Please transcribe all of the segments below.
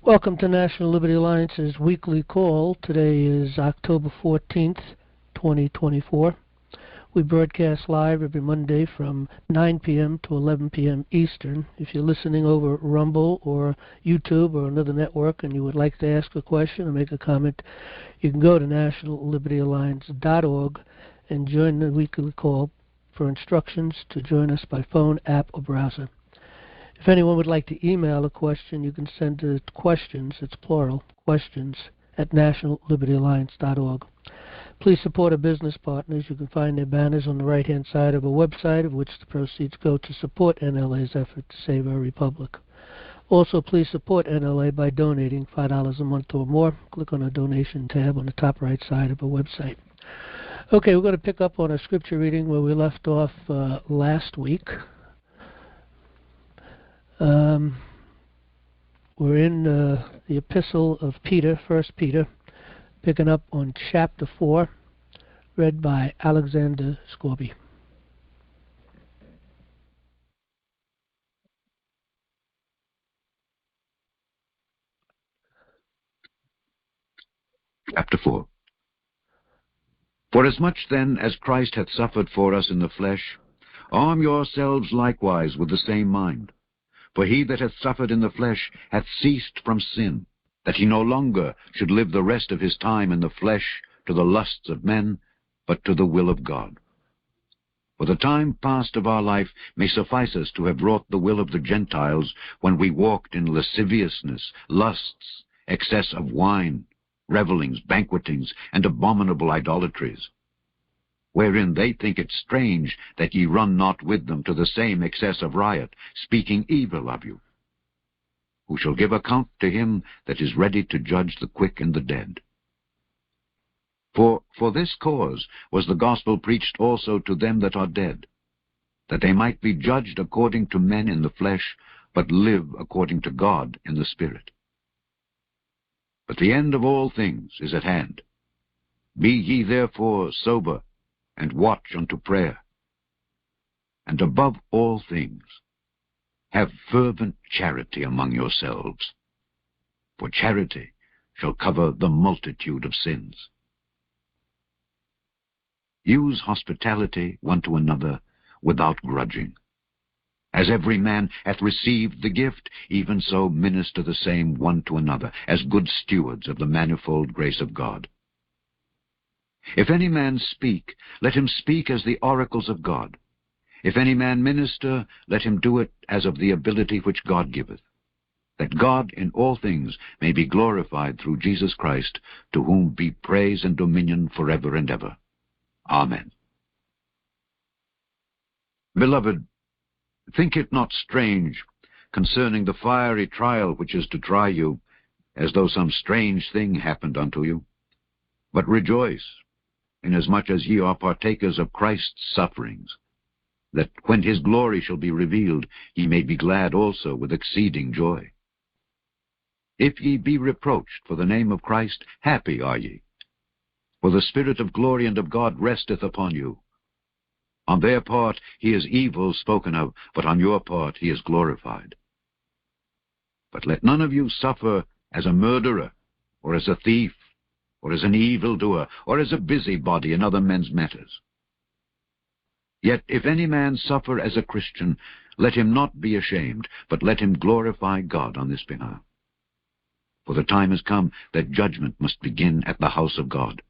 Welcome to National Liberty Alliance's weekly call. Today is October 14th, 2024. We broadcast live every Monday from 9 p.m. to 11 p.m. Eastern. If you're listening over Rumble or YouTube or another network and you would like to ask a question or make a comment, you can go to nationallibertyalliance.org and join the weekly call for instructions to join us by phone, app, or browser. If anyone would like to email a question, you can send it to questions, it's plural, questions, at nationallibertyalliance.org. Please support our business partners. You can find their banners on the right-hand side of our website, of which the proceeds go to support NLA's effort to save our republic. Also, please support NLA by donating $5 a month or more. Click on the donation tab on the top right side of our website. Okay, we're going to pick up on a scripture reading where we left off last week. We're in the epistle of Peter, 1 Peter, picking up on chapter 4, read by Alexander Scorby. Chapter 4. Forasmuch then as Christ hath suffered for us in the flesh, arm yourselves likewise with the same mind. For he that hath suffered in the flesh hath ceased from sin, that he no longer should live the rest of his time in the flesh to the lusts of men, but to the will of God. For the time past of our life may suffice us to have wrought the will of the Gentiles, when we walked in lasciviousness, lusts, excess of wine, revellings, banquetings, and abominable idolatries, wherein they think it strange that ye run not with them to the same excess of riot, speaking evil of you, who shall give account to him that is ready to judge the quick and the dead. For this cause was the gospel preached also to them that are dead, that they might be judged according to men in the flesh, but live according to God in the Spirit. But the end of all things is at hand. Be ye therefore sober, and watch unto prayer. And above all things, have fervent charity among yourselves, for charity shall cover the multitude of sins. Use hospitality one to another without grudging. As every man hath received the gift, even so minister the same one to another, as good stewards of the manifold grace of God. If any man speak, let him speak as the oracles of God. If any man minister, let him do it as of the ability which God giveth, that God in all things may be glorified through Jesus Christ, to whom be praise and dominion forever and ever. Amen. Beloved, think it not strange concerning the fiery trial which is to try you, as though some strange thing happened unto you. But rejoice, inasmuch as ye are partakers of Christ's sufferings, that when his glory shall be revealed, ye may be glad also with exceeding joy. If ye be reproached for the name of Christ, happy are ye, for the Spirit of glory and of God resteth upon you. On their part he is evil spoken of, but on your part he is glorified. But let none of you suffer as a murderer, or as a thief, or as an evildoer, or as a busybody in other men's matters. Yet if any man suffer as a Christian, let him not be ashamed, but let him glorify God on this behalf. For the time has come that judgment must begin at the house of God.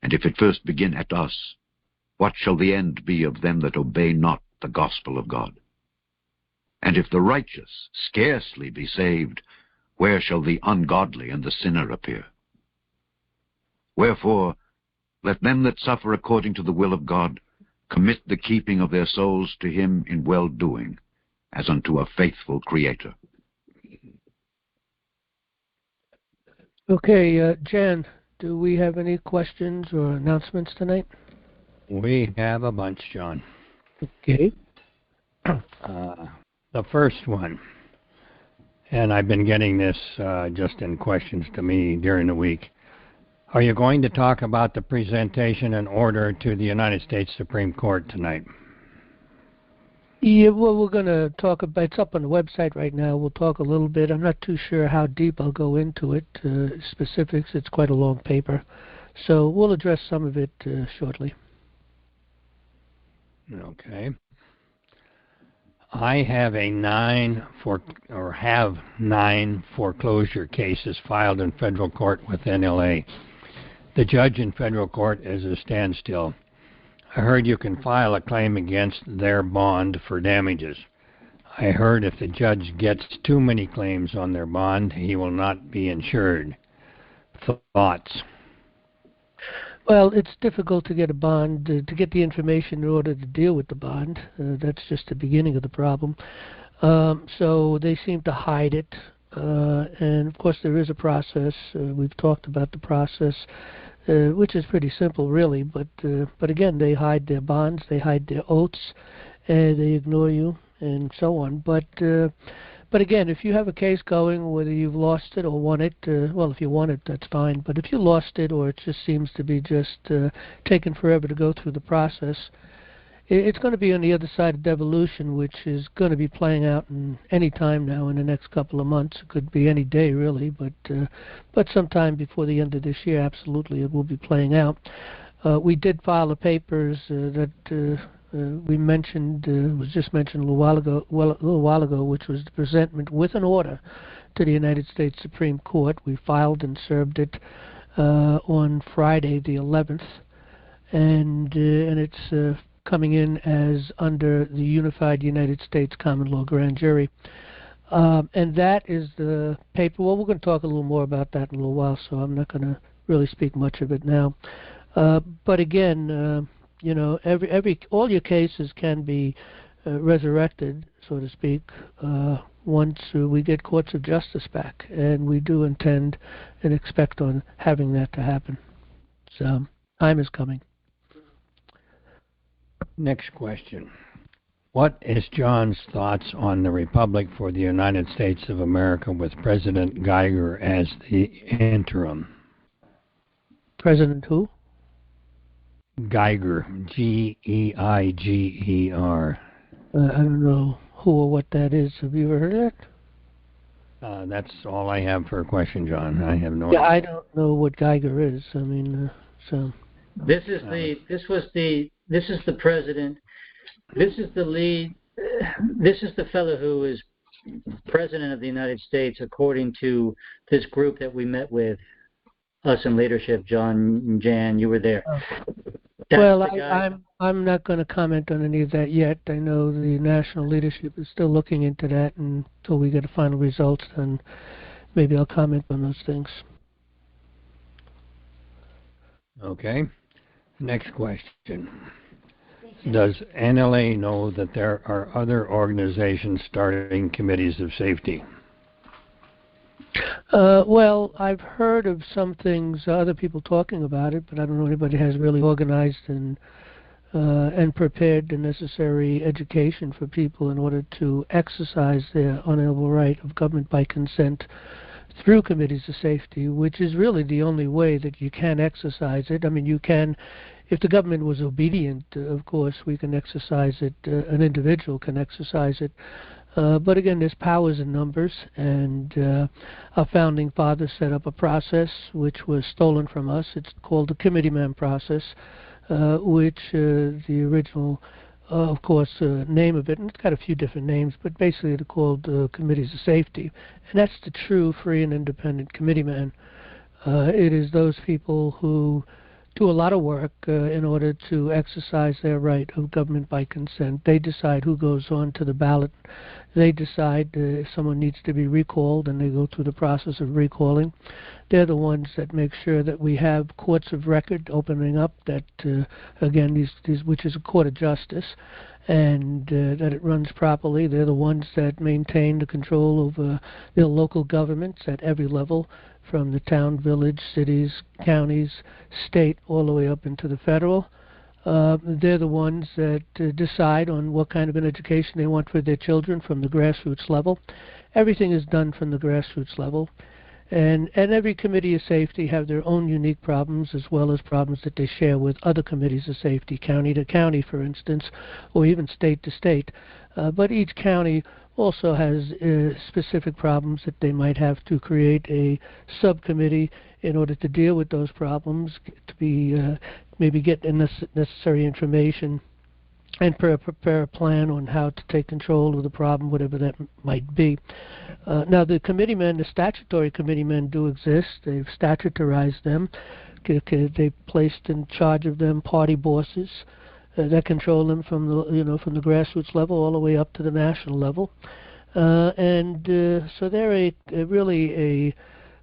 And if it first begin at us, what shall the end be of them that obey not the gospel of God? And if the righteous scarcely be saved, where shall the ungodly and the sinner appear? Wherefore, let them that suffer according to the will of God commit the keeping of their souls to him in well-doing, as unto a faithful Creator. Okay, Jan, do we have any questions or announcements tonight? We have a bunch, John. Okay. The first one, and I've been getting this just in questions to me during the week. Are you going to talk about the presentation and order to the United States Supreme Court tonight? Yeah, well, we're going to talk about, it's up on the website right now. We'll talk a little bit. I'm not too sure how deep I'll go into it, specifics. It's quite a long paper. So we'll address some of it shortly. Okay. I have have 9 foreclosure cases filed in federal court with NLA. The judge in federal court is a standstill. I heard you can file a claim against their bond for damages. I heard if the judge gets too many claims on their bond, he will not be insured. Thoughts? Well, it's difficult to get a bond, to get the information in order to deal with the bond. That's just the beginning of the problem. So they seem to hide it. And, of course, there is a process. We've talked about the process, which is pretty simple, really. But again, they hide their bonds, they hide their oaths, they ignore you, and so on. But again, if you have a case going, whether you've lost it or won it, well, if you won it, that's fine. But if you lost it, or it just seems to be just taking forever to go through the process, it's going to be on the other side of devolution, which is going to be playing out in any time now in the next couple of months. It could be any day, really, but sometime before the end of this year, absolutely, it will be playing out. We did file the papers that we mentioned, was just mentioned a little while ago, which was the presentment with an order to the United States Supreme Court. We filed and served it on Friday, the 11th, and it's coming in as under the Unified United States Common Law Grand Jury. And that is the paper. Well, we're going to talk a little more about that in a little while, so I'm not going to really speak much of it now. But again, you know, all your cases can be resurrected, so to speak, once we get courts of justice back, and we do intend and expect on having that to happen. So time is coming. Next question. What is John's thoughts on the Republic for the United States of America with President Geiger as the interim? President who? Geiger, Geiger. I don't know who or what that is. Have you ever heard of that? That's all I have for a question, John. I have no idea. I don't know what Geiger is. I mean, so. This is the president. This is the lead. This is the fellow who is president of the United States, according to this group that we met with, us in leadership. John, Jan, you were there. Well, I'm not going to comment on any of that yet. I know the national leadership is still looking into that, and until we get the final results, then maybe I'll comment on those things. Okay. Next question. Does NLA know that there are other organizations starting committees of safety? Well, I've heard of some things, other people talking about it, but I don't know anybody has really organized and prepared the necessary education for people in order to exercise their unalienable right of government by consent through committees of safety, which is really the only way that you can exercise it. I mean, you can, if the government was obedient, of course, we can exercise it, an individual can exercise it. But again, there's powers in numbers, and our founding fathers set up a process which was stolen from us. It's called the Committeeman process, which the original, of course, name of it, and it's got a few different names, but basically they're called committees of safety. And that's the true, free, and independent committeeman. It is those people who do a lot of work in order to exercise their right of government by consent. They decide who goes on to the ballot. They decide if someone needs to be recalled, and they go through the process of recalling. They're the ones that make sure that we have courts of record opening up, that, again, which is a court of justice, and that it runs properly. They're the ones that maintain the control over their local governments at every level, from the town, village, cities, counties, state, all the way up into the federal. They're the ones that decide on what kind of an education they want for their children from the grassroots level. Everything is done from the grassroots level. And every committee of safety have their own unique problems, as well as problems that they share with other committees of safety, county to county, for instance, or even state to state. But each county also has specific problems that they might have to create a subcommittee in order to deal with those problems, to be maybe get the necessary information and prepare a plan on how to take control of the problem, whatever that might be. Now, the committeemen, the statutory committeemen do exist. They've statutarized them. They've placed in charge of them party bosses that control them from the grassroots level all the way up to the national level. So they're really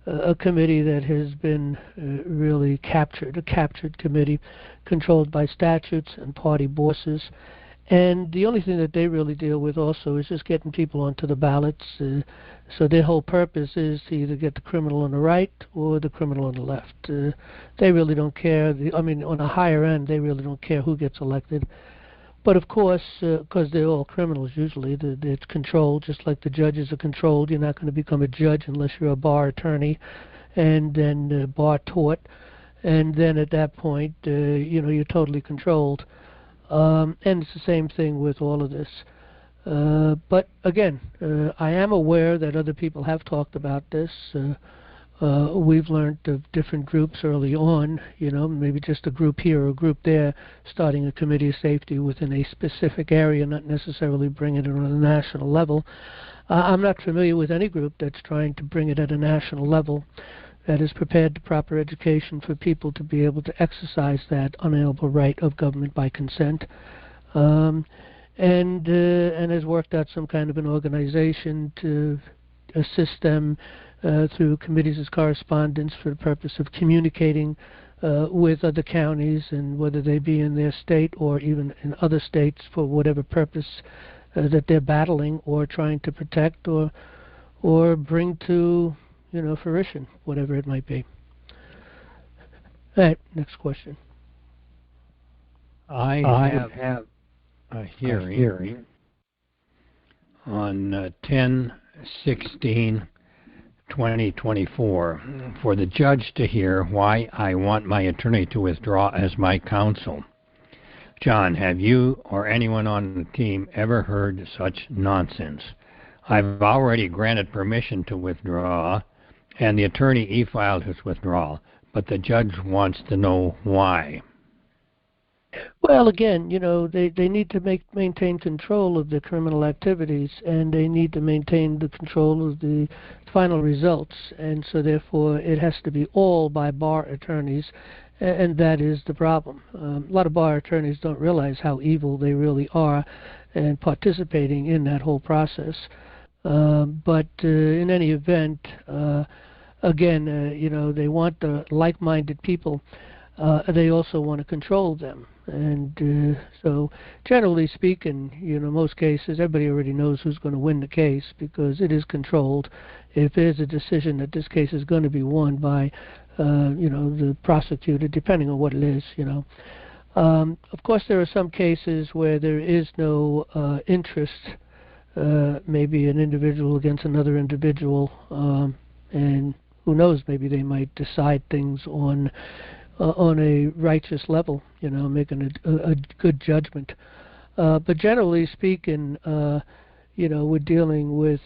a committee that has been really captured, a captured committee controlled by statutes and party bosses. And the only thing that they really deal with also is just getting people onto the ballots. So their whole purpose is to either get the criminal on the right or the criminal on the left. They really don't care. On a higher end, they really don't care who gets elected. But of course, because they're all criminals usually, it's controlled, just like the judges are controlled. You're not going to become a judge unless you're a bar attorney and then bar taught. And then at that point, you're totally controlled. And it's the same thing with all of this. But again, I am aware that other people have talked about this. We've learned of different groups early on, maybe just a group here or a group there, starting a committee of safety within a specific area, not necessarily bringing it on a national level. I'm not familiar with any group that's trying to bring it at a national level that has prepared the proper education for people to be able to exercise that unalienable right of government by consent. And has worked out some kind of an organization to assist them through committees as correspondence for the purpose of communicating with other counties, and whether they be in their state or even in other states for whatever purpose that they're battling or trying to protect or bring to fruition, whatever it might be. All right, next question. I have a hearing on 10/16/2024 for the judge to hear why I want my attorney to withdraw as my counsel. John, have you or anyone on the team ever heard such nonsense? I've already granted permission to withdraw, and the attorney e-filed his withdrawal, but the judge wants to know why. Well, again, they need to maintain control of the criminal activities, and they need to maintain the control of the final results, and so therefore it has to be all by bar attorneys, and that is the problem. A lot of bar attorneys don't realize how evil they really are and participating in that whole process. But in any event, again, they want the like-minded people. They also want to control them. And so generally speaking, most cases, everybody already knows who's going to win the case because it is controlled. If there's a decision that this case is going to be won by, the prosecutor, depending on what it is, Of course, there are some cases where there is no interest, maybe an individual against another individual, and who knows, maybe they might decide things on a righteous level, making a good judgment. But generally speaking, we're dealing with,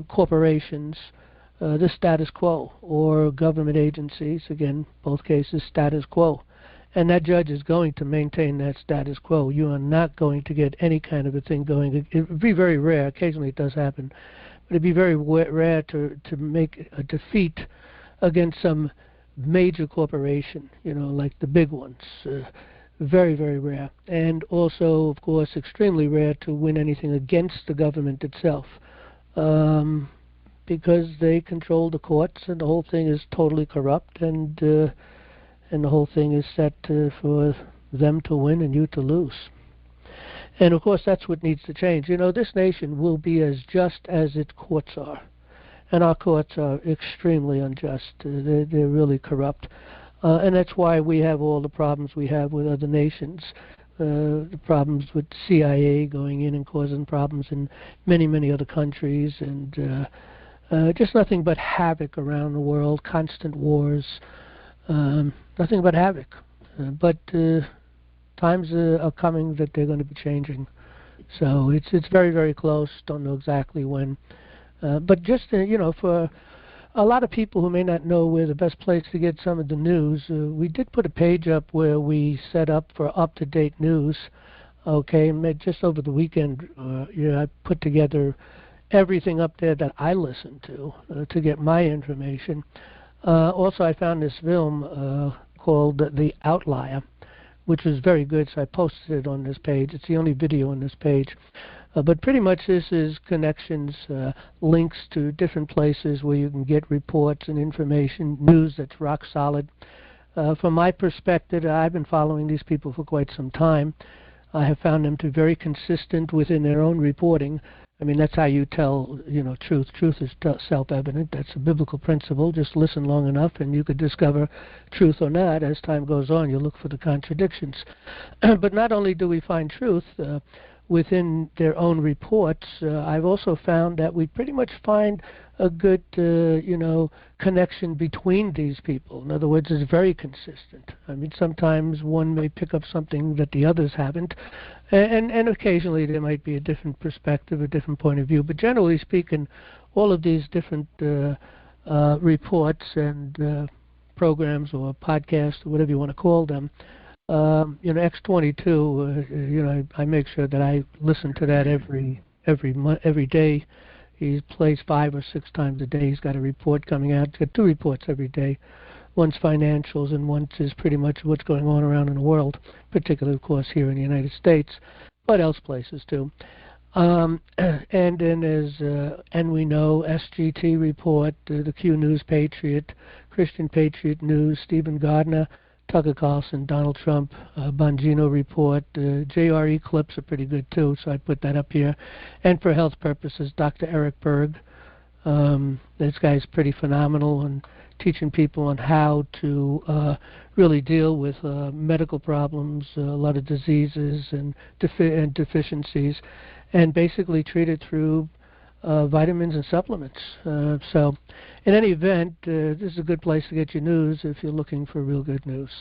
corporations, the status quo, or government agencies, again, both cases, status quo. And that judge is going to maintain that status quo. You are not going to get any kind of a thing going. It would be very rare. Occasionally it does happen. But it would be very rare to make a defeat against some major corporation, like the big ones. Very, very rare. And also, of course, extremely rare to win anything against the government itself, because they control the courts, and the whole thing is totally corrupt, and the whole thing is set for them to win and you to lose. And of course, that's what needs to change. This nation will be as just as its courts are. And our courts are extremely unjust. They're really corrupt. And that's why we have all the problems we have with other nations. The problems with CIA going in and causing problems in many, many other countries. And just nothing but havoc around the world, constant wars. Nothing but havoc. But times are coming that they're going to be changing. So it's very, very close. Don't know exactly when. But just, for a lot of people who may not know where the best place to get some of the news, we did put a page up where we set up for up-to-date news. Okay, and just over the weekend, I put together everything up there that I listen to get my information. Also, I found this film called The Outlier, which was very good, so I posted it on this page. It's the only video on this page. But pretty much this is connections, links to different places where you can get reports and information, news that's rock solid. From my perspective, I've been following these people for quite some time. I have found them to be very consistent within their own reporting. I mean, that's how you tell, truth. Truth is self-evident. That's a biblical principle. Just listen long enough and you could discover truth or not. As time goes on, you look for the contradictions. But not only do we find truth within their own reports, I've also found that we pretty much find a good, connection between these people. In other words, it's very consistent. I mean, sometimes one may pick up something that the others haven't, and occasionally there might be a different perspective, a different point of view. But generally speaking, all of these different reports and programs or podcasts or whatever you want to call them, X22, I make sure that I listen to that every day. He plays 5 or 6 times a day. He's got a report coming out. He's got 2 reports every day. One's financials and one's is pretty much what's going on around in the world, particularly, of course, here in the United States, but else places too. And then there's, and we know, SGT report, the Q News Patriot, Christian Patriot News, Stephen Gardner, Tucker Carlson, Donald Trump, Bongino report, JRE clips are pretty good too, so I put that up here. And for health purposes, Dr. Eric Berg. This guy's pretty phenomenal on teaching people on how to really deal with medical problems, a lot of diseases and deficiencies, and basically treat it through vitamins and supplements. So in any event, this is a good place to get your news if you're looking for real good news.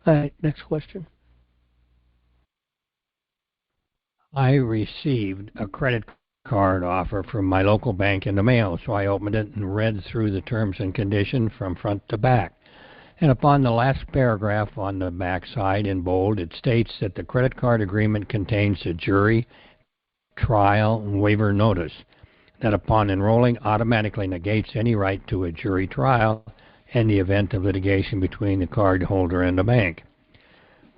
All right, next question. I received a credit card offer from my local bank in the mail, so I opened it and read through the terms and conditions from front to back. And upon the last paragraph on the back side in bold, it states that the credit card agreement contains a jury trial waiver notice that upon enrolling automatically negates any right to a jury trial in the event of litigation between the card holder and the bank.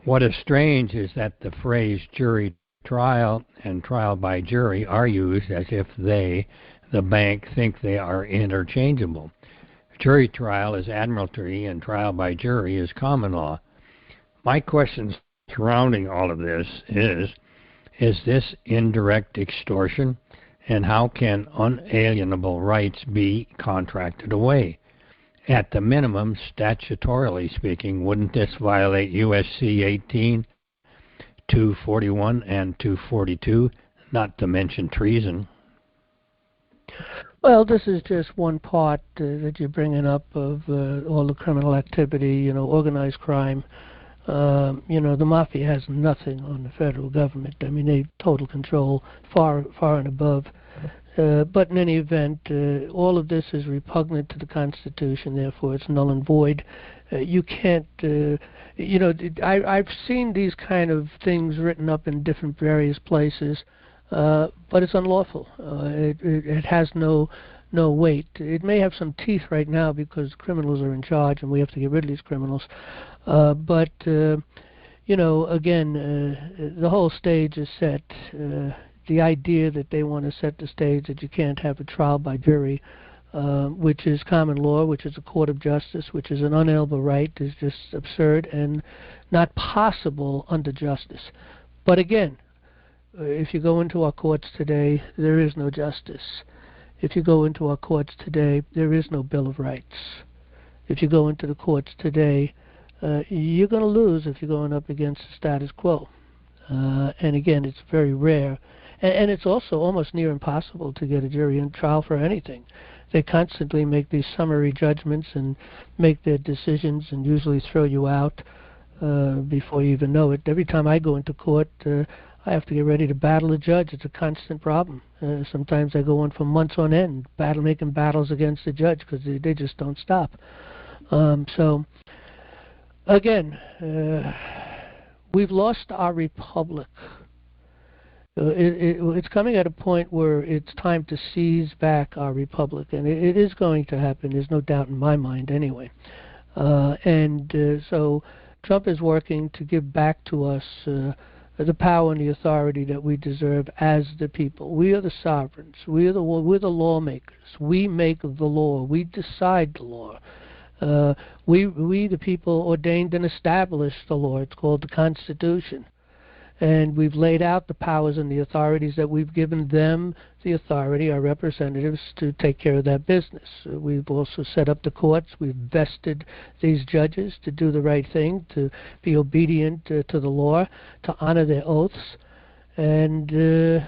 What is strange is that the phrase jury trial and trial by jury are used as if they, the bank, think they are interchangeable. Jury trial is admiralty and trial by jury is common law. My question surrounding all of this is this indirect extortion, and how can unalienable rights be contracted away? At the minimum, statutorily speaking, wouldn't this violate USC 18, 241, and 242, not to mention treason? Well, this is just one part that you're bringing up of all the criminal activity, organized crime. The mafia has nothing on the federal government. I mean, they have total control far and above. But in any event, all of this is repugnant to the Constitution, therefore it's null and void. You can't, I've seen these kind of things written up in different various places, but it's unlawful. It has no weight. It may have some teeth right now because criminals are in charge and we have to get rid of these criminals. But again, the whole stage is set. The idea that they want to set the stage that you can't have a trial by jury, which is common law, which is a court of justice, which is an unalienable right, is just absurd and not possible under justice. But again, if you go into our courts today, there is no justice. If you go into our courts today, there is no Bill of Rights. If you go into the courts today, you're going to lose if you're going up against the status quo. And again, it's very rare. And it's also almost near impossible to get a jury in trial for anything. They constantly make these summary judgments and make their decisions and usually throw you out before you even know it. Every time I go into court, I have to get ready to battle a judge. It's a constant problem. Sometimes I go on for months on end, making battles against the judge because they just don't stop. So, again, we've lost our republic. It's coming at a point where it's time to seize back our republic, and it is going to happen. There's no doubt in my mind anyway. So Trump is working to give back to us the power and the authority that we deserve as the people. We are the sovereigns. We're the lawmakers. We make the law. We decide the law. We the people ordained and established the law. It's called the Constitution. And we've laid out the powers and the authorities that we've given them the authority, our representatives, to take care of that business. We've also set up the courts. We've vested these judges to do the right thing, to be obedient to the law, to honor their oaths. And the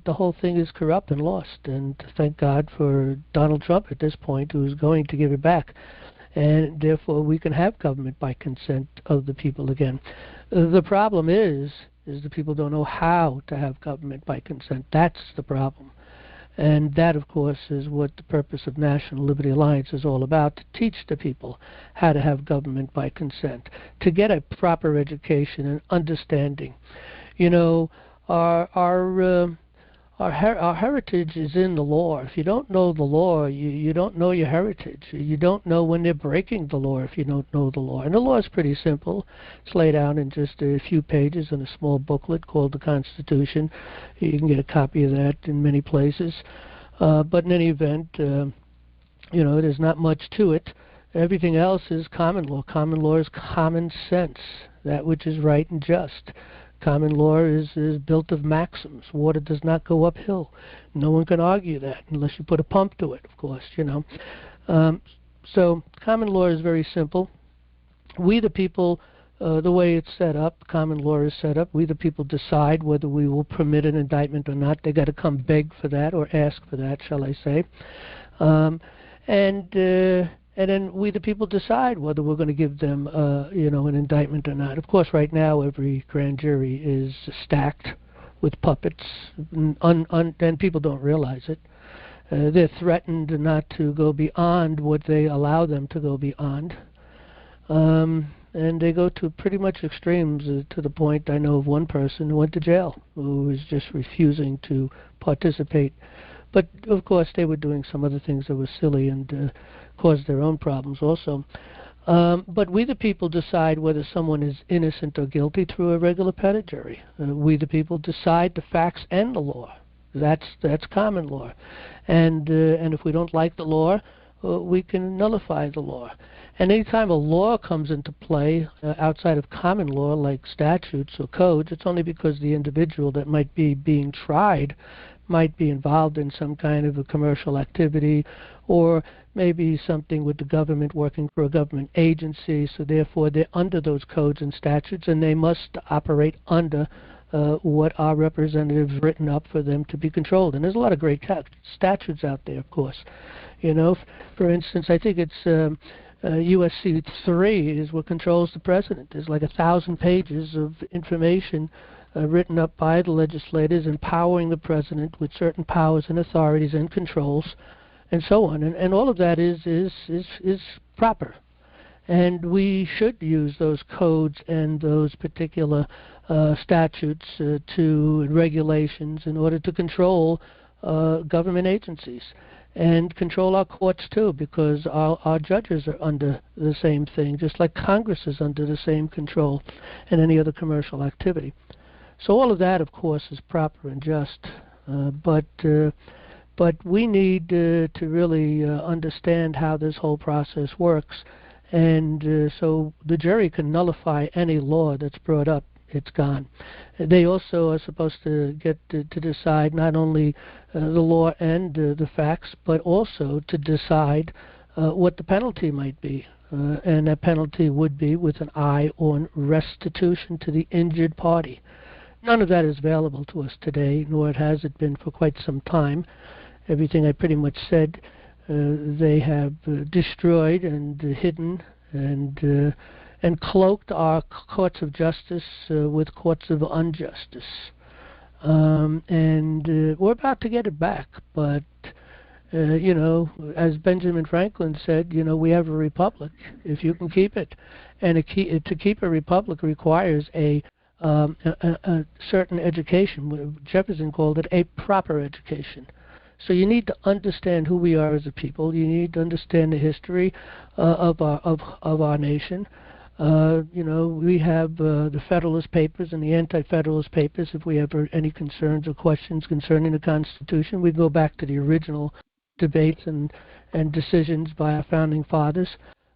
whole thing is corrupt and lost. And thank God for Donald Trump at this point, who's going to give it back. And therefore we can have government by consent of the people again. The problem is the people don't know how to have government by consent. That's the problem. And that, of course, is what the purpose of National Liberty Alliance is all about, to teach the people how to have government by consent, to get a proper education and understanding. You know, our heritage is in the law. If you don't know the law, you don't know your heritage. You don't know when they're breaking the law if you don't know the law. And the law is pretty simple. It's laid out in just a few pages in a small booklet called the Constitution. You can get a copy of that in many places. But in any event, you know, there's not much to it. Everything else is common law. Common law is common sense, that which is right and just. Common law is built of maxims. Water does not go uphill. No one can argue that unless you put a pump to it, of course, you know. So common law is very simple. We the people, the way it's set up, common law is set up, we the people decide whether we will permit an indictment or not. They got to come beg for that or ask for that, shall I say. And then we, the people, decide whether we're going to give them, you know, an indictment or not. Of course, right now, every grand jury is stacked with puppets, and people don't realize it. They're threatened not to go beyond what they allow them to go beyond. And they go to pretty much extremes to the point I know of one person who went to jail, who was just refusing to participate. But, of course, they were doing some other things that were silly and caused their own problems also. But we the people decide whether someone is innocent or guilty through a regular petit jury. We the people decide the facts and the law. That's common law. And if we don't like the law, we can nullify the law. And any time a law comes into play outside of common law, like statutes or codes, it's only because the individual that might be being tried might be involved in some kind of a commercial activity, or maybe something with the government, working for a government agency, so therefore they're under those codes and statutes, and they must operate under what our representatives written up for them to be controlled. And there's a lot of great statutes out there, of course. You know, for instance, I think it's USC 3 is what controls the president. There's like 1,000 pages of information written up by the legislators empowering the president with certain powers and authorities and controls and so on. And all of that is proper. And we should use those codes and those particular statutes and regulations in order to control government agencies and control our courts too, because our judges are under the same thing, just like Congress is under the same control and any other commercial activity. So all of that, of course, is proper and just, but we need to really understand how this whole process works, and so the jury can nullify any law that's brought up. It's gone. They also are supposed to get to decide not only the law and the facts, but also to decide what the penalty might be. And that penalty would be with an eye on restitution to the injured party. None of that is available to us today, nor has it been for quite some time. Everything I pretty much said, they have destroyed and hidden, and and cloaked our courts of justice with courts of injustice. And we're about to get it back, but you know, as Benjamin Franklin said, you know, we have a republic if you can keep it, and to keep a republic requires a certain education. Jefferson called it a proper education. So you need to understand who we are as a people. You need to understand the history of our nation. You know, we have the Federalist Papers and the Anti-Federalist Papers. If we have any concerns or questions concerning the Constitution, we go back to the original debates and decisions by our founding fathers,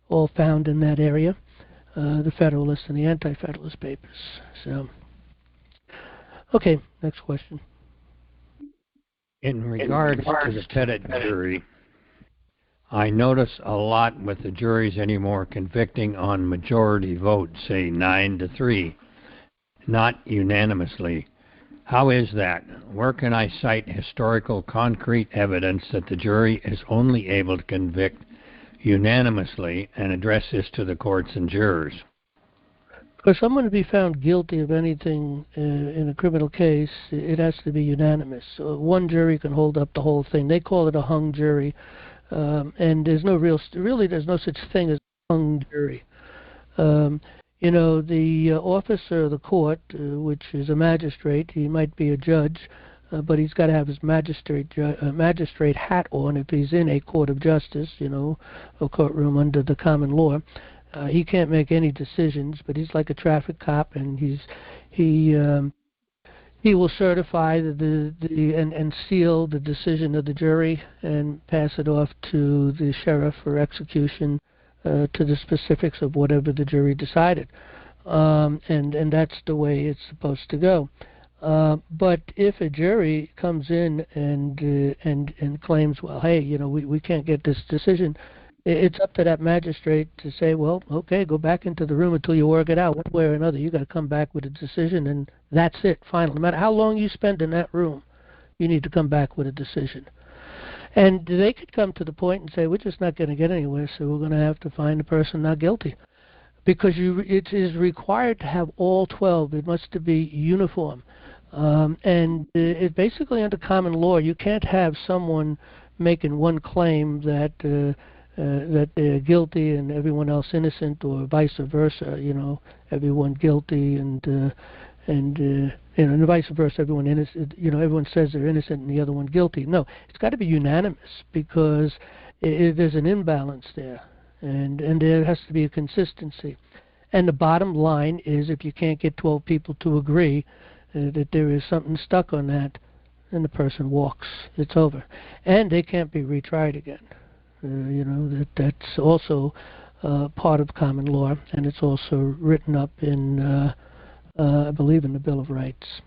all found in that area, the Federalist and the Anti-Federalist Papers. So, okay, next question. In regards to the Petit jury, I notice a lot with the juries anymore convicting on majority vote, say 9-3, not unanimously. How is that? Where can I cite historical concrete evidence that the jury is only able to convict unanimously and address this to the courts and jurors? For someone to be found guilty of anything in a criminal case, it has to be unanimous. One jury can hold up the whole thing. They call it a hung jury, and there's no there's no such thing as a hung jury. You know, the officer of the court, which is a magistrate, he might be a judge, but he's got to have his magistrate hat on if he's in a court of justice, you know, a courtroom under the common law. He can't make any decisions, but he's like a traffic cop, and he will certify and seal the decision of the jury and pass it off to the sheriff for execution to the specifics of whatever the jury decided, and that's the way it's supposed to go. But if a jury comes in and claims, well, hey, you know, we can't get this decision, it's up to that magistrate to say, well, okay, go back into the room until you work it out one way or another. You got to come back with a decision, and that's it, final. No matter how long you spend in that room, you need to come back with a decision. And they could come to the point and say, we're just not going to get anywhere, so we're going to have to find the person not guilty. Because it is required to have all 12. It must be uniform. And it basically under common law, you can't have someone making one claim that they're guilty and everyone else innocent, or vice versa. You know, everyone guilty and vice versa. Everyone innocent. You know, everyone says they're innocent and the other one guilty. No, it's got to be unanimous because there's an imbalance there, and there has to be a consistency. And the bottom line is, if you can't get 12 people to agree that there is something stuck on that, then the person walks. It's over, and they can't be retried again. You know, that's also part of common law, and it's also written up in, I believe, in the Bill of Rights.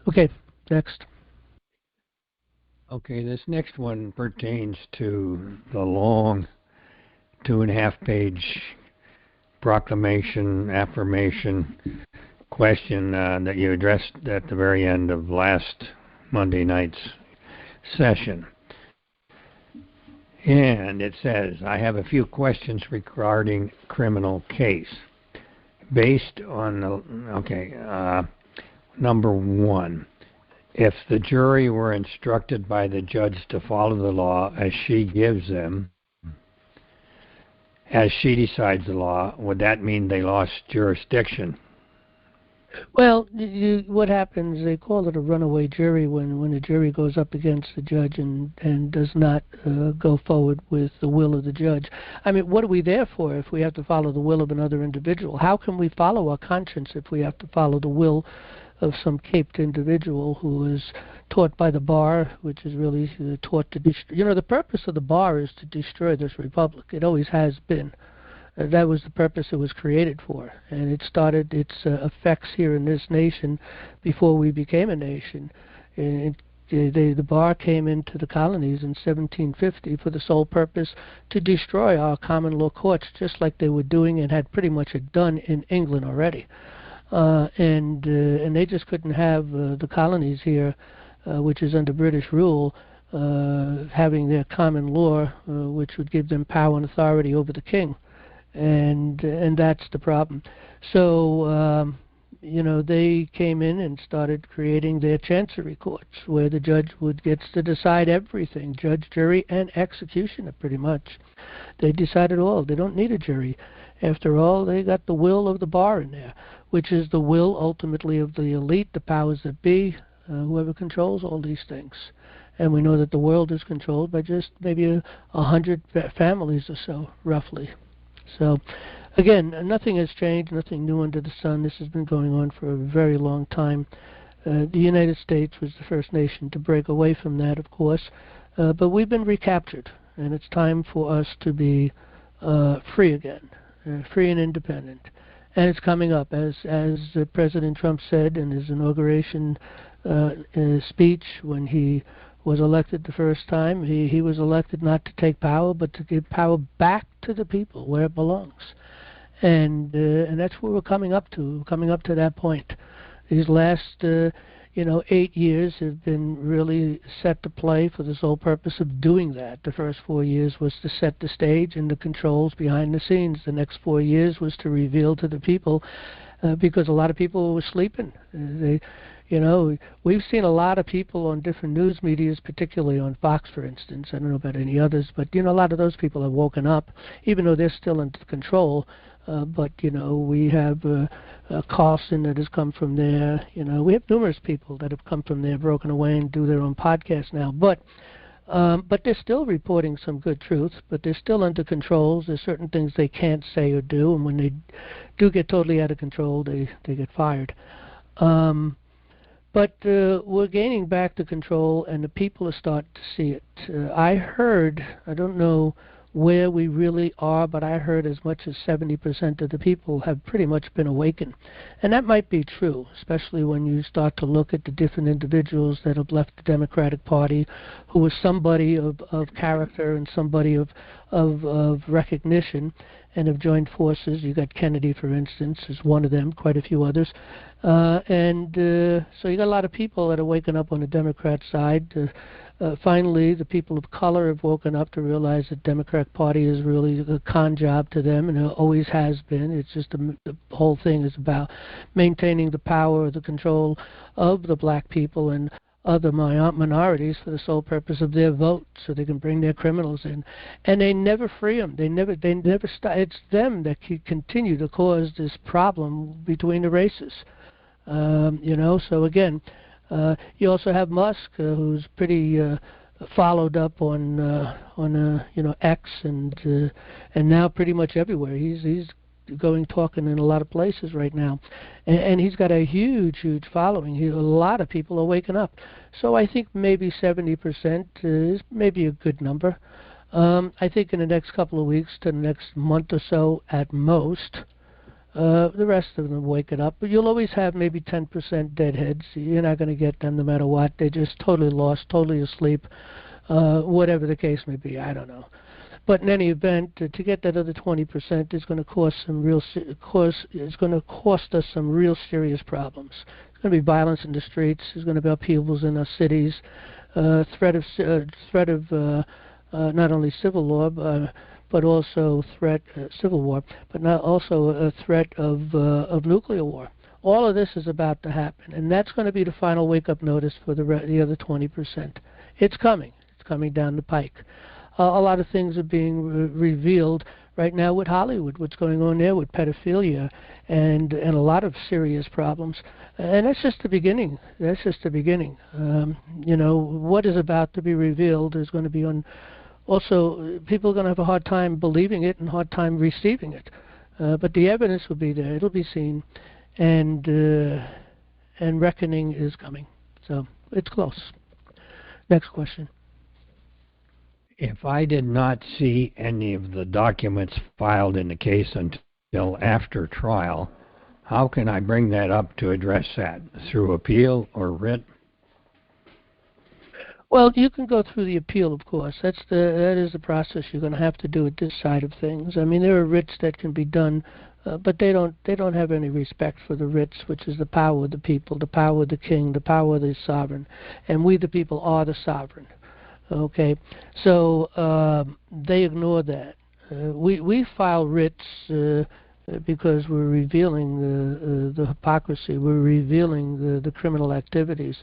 Okay, next. Okay, this next one pertains to the long 2.5-page proclamation, affirmation question that you addressed at the very end of last Monday night's session. And it says, I have a few questions regarding criminal case. Based on, number one, if the jury were instructed by the judge to follow the law as she gives them, as she decides the law, would that mean they lost jurisdiction? Well, what happens, they call it a runaway jury when a jury goes up against the judge and does not go forward with the will of the judge. I mean, what are we there for if we have to follow the will of another individual? How can we follow our conscience if we have to follow the will of some caped individual who is taught by the bar, which is really taught to destroy? You know, the purpose of the bar is to destroy this republic. It always has been. That was the purpose it was created for, and it started its effects here in this nation before we became a nation. The bar came into the colonies in 1750 for the sole purpose to destroy our common law courts, just like they were doing and had pretty much done in England already. And they just couldn't have the colonies here, which is under British rule, having their common law, which would give them power and authority over the king. and that's the problem. So they came in and started creating their chancery courts, where the judge gets to decide everything, judge, jury, and executioner, pretty much. They decide it all. They don't need a jury. After all, they got the will of the bar in there, which is the will ultimately of the elite, the powers that be, whoever controls all these things. And we know that the world is controlled by just maybe 100 families or so, roughly. So, again, nothing has changed, nothing new under the sun. This has been going on for a very long time. The United States was the first nation to break away from that, of course, but we've been recaptured, and it's time for us to be free again, free and independent. And it's coming up, as President Trump said in his inauguration speech when he was elected the first time. He was elected not to take power, but to give power back to the people where it belongs. And that's where we're coming up to that point. These last 8 years have been really set to play for the sole purpose of doing that. The first 4 years was to set the stage and the controls behind the scenes. The next 4 years was to reveal to the people, because a lot of people were sleeping. We've seen a lot of people on different news medias, particularly on Fox, for instance. I don't know about any others, but a lot of those people have woken up, even though they're still under control. But we have Carlson that has come from there. We have numerous people that have come from there, broken away, and do their own podcast now. But they're still reporting some good truth. But they're still under controls. There's certain things they can't say or do, and when they do get totally out of control, they get fired. But we're gaining back the control, and the people are starting to see it. I don't know where we really are, but I heard as much as 70% of the people have pretty much been awakened. And that might be true, especially when you start to look at the different individuals that have left the Democratic Party, who was somebody of character and somebody of recognition, and have joined forces. You got Kennedy, for instance, is one of them, quite a few others. So you got a lot of people that are waking up on the Democrat side. Finally, the people of color have woken up to realize the Democratic Party is really a con job to them, and it always has been. It's just the whole thing is about maintaining the power, the control of the black people and other minorities for the sole purpose of their vote, so they can bring their criminals in, and they never free them. They never stop. It's them that continue to cause this problem between the races. So again, you also have Musk, who's pretty followed up on X and now pretty much everywhere. He's talking in a lot of places right now, and he's got a huge following. A lot of people are waking up. So I think maybe 70% is maybe a good number. I think in the next couple of weeks to the next month or so at most, the rest of them waking up. But you'll always have maybe 10% deadheads. You're not going to get them no matter what. They're just totally lost, totally asleep, whatever the case may be. I don't know. But in any event, to get that other 20% is going to cost us some real serious problems. There's going to be violence in the streets. There's going to be upheavals in our cities. Threat of not only civil law, but also civil war, but not also a threat of nuclear war. All of this is about to happen, and that's going to be the final wake-up notice for the other 20%. It's coming. It's coming down the pike. A lot of things are being revealed right now with Hollywood, what's going on there with pedophilia and a lot of serious problems. And that's just the beginning. What is about to be revealed is going to be on. Also, people are going to have a hard time believing it and a hard time receiving it. But the evidence will be there. It'll be seen. And reckoning is coming. So it's close. Next question. If I did not see any of the documents filed in the case until after trial, how can I bring that up to address that? Through appeal or writ? Well, you can go through the appeal, of course. That is the process you're going to have to do at this side of things. I mean, there are writs that can be done, but they don't have any respect for the writs, which is the power of the people, the power of the king, the power of the sovereign, and we the people are the sovereign. Okay, so they ignore that. We file writs because we're revealing the hypocrisy, we're revealing the criminal activities,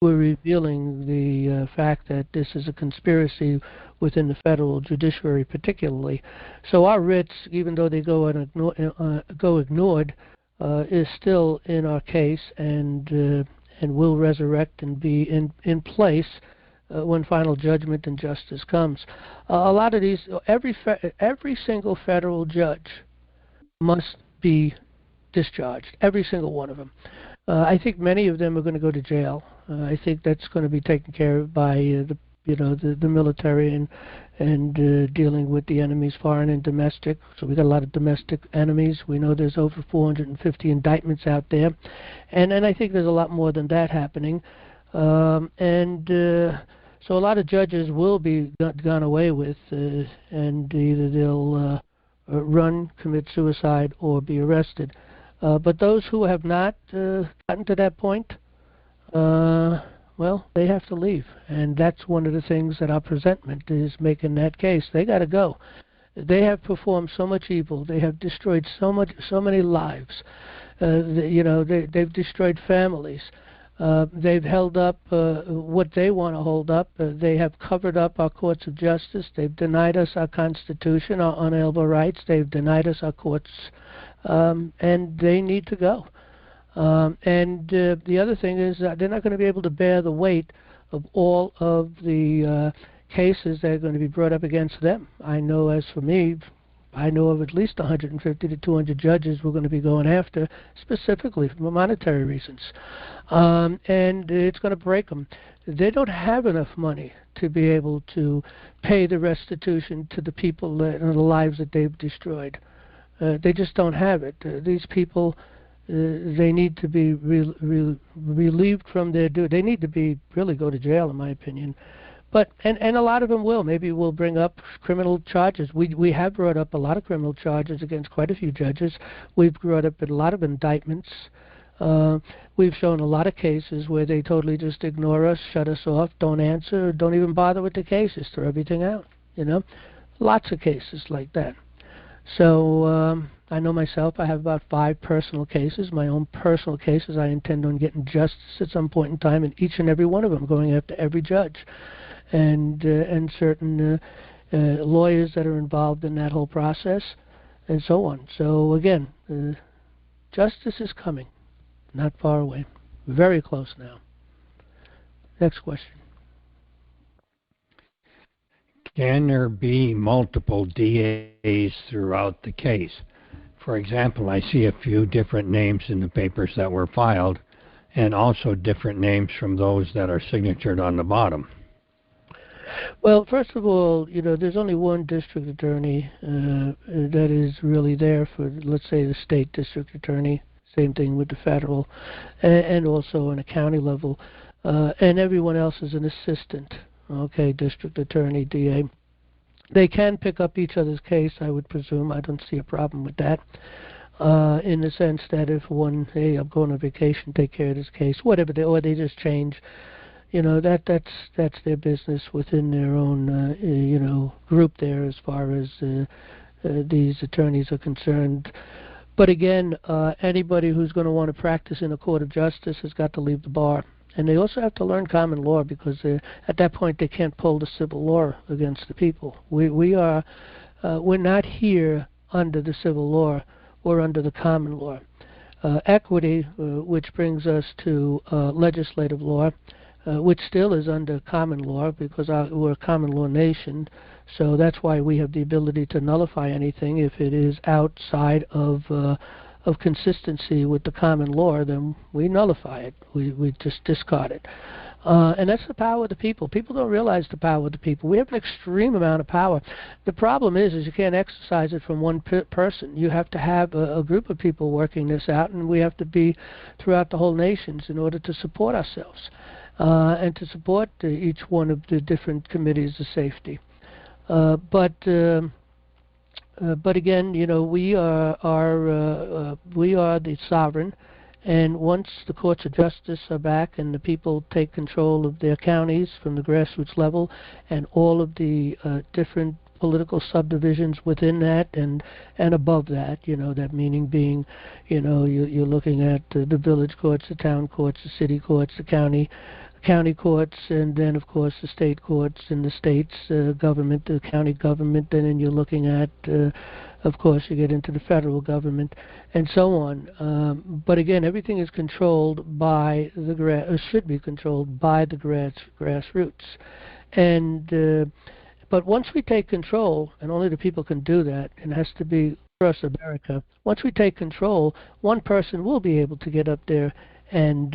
we're revealing the fact that this is a conspiracy within the federal judiciary particularly. So our writs, even though they go ignored, is still in our case and will resurrect and be in place when final judgment and justice comes. A lot of these, every single federal judge must be discharged, every single one of them. I think many of them are going to go to jail. I think that's going to be taken care of by the military and dealing with the enemies, foreign and domestic. So we got a lot of domestic enemies. We know there's over 450 indictments out there, and I think there's a lot more than that happening. So a lot of judges will be gone away with, and either they'll run, commit suicide, or be arrested. But those who have not gotten to that point, well, they have to leave. And that's one of the things that our presentment is making that case. They got to go. They have performed so much evil. They have destroyed so many lives. They've destroyed families. They've held up what they want to hold up. They have covered up our courts of justice. They've denied us our Constitution, our unalienable rights. They've denied us our courts, and they need to go. The other thing is that they're not going to be able to bear the weight of all of the cases that are going to be brought up against them. I know, as for me, I know of at least 150 to 200 judges we're going to be going after, specifically for monetary reasons. And it's going to break them. They don't have enough money to be able to pay the restitution to the people and the lives that they've destroyed. They just don't have it. These people, they need to be relieved from their duty. They need to really go to jail, in my opinion. But and a lot of them will. Maybe we'll bring up criminal charges. We have brought up a lot of criminal charges against quite a few judges. We've brought up a lot of indictments. We've shown a lot of cases where they totally just ignore us, shut us off, don't answer, don't even bother with the cases, throw everything out. Lots of cases like that. So I know myself, I have about 5 personal cases, my own personal cases. I intend on getting justice at some point in time in each and every one of them, going after every judge and certain lawyers that are involved in that whole process and so on. So again, justice is coming, not far away, very close now. Next question. Can there be multiple DAs throughout the case? For example, I see a few different names in the papers that were filed, and also different names from those that are signatured on the bottom. Well, first of all, there's only one district attorney that is really there for, let's say, the state district attorney. Same thing with the federal, and also on a county level. And everyone else is an assistant. Okay, district attorney, DA. They can pick up each other's case, I would presume. I don't see a problem with that. In the sense that if one, hey, I'm going on vacation, take care of this case, whatever, or they just change, that's their business within their own, group there as far as these attorneys are concerned. But again, anybody who's going to want to practice in a court of justice has got to leave the bar. And they also have to learn common law, because at that point they can't pull the civil law against the people. We're not here under the civil law. We're under the common law. Equity, which brings us to legislative law, which still is under common law, because we're a common law nation. So that's why we have the ability to nullify anything if it is outside of consistency with the common law. Then we nullify it. We just discard it. And that's the power of the people. People don't realize the power of the people. We have an extreme amount of power. The problem is you can't exercise it from one person. You have to have a group of people working this out, and we have to be throughout the whole nations in order to support ourselves and to support each one of the different committees of safety. But again, we are the sovereign, and once the courts of justice are back and the people take control of their counties from the grassroots level, and all of the different political subdivisions within that and above that, that meaning being, you're looking at the village courts, the town courts, the city courts, the county courts, and then of course the state courts and the state's government, the county government, and then you're looking at, of course, you get into the federal government, and so on. But again, everything is controlled by or should be controlled by the grassroots, and but once we take control, and only the people can do that, and it has to be across America. Once we take control, one person will be able to get up there and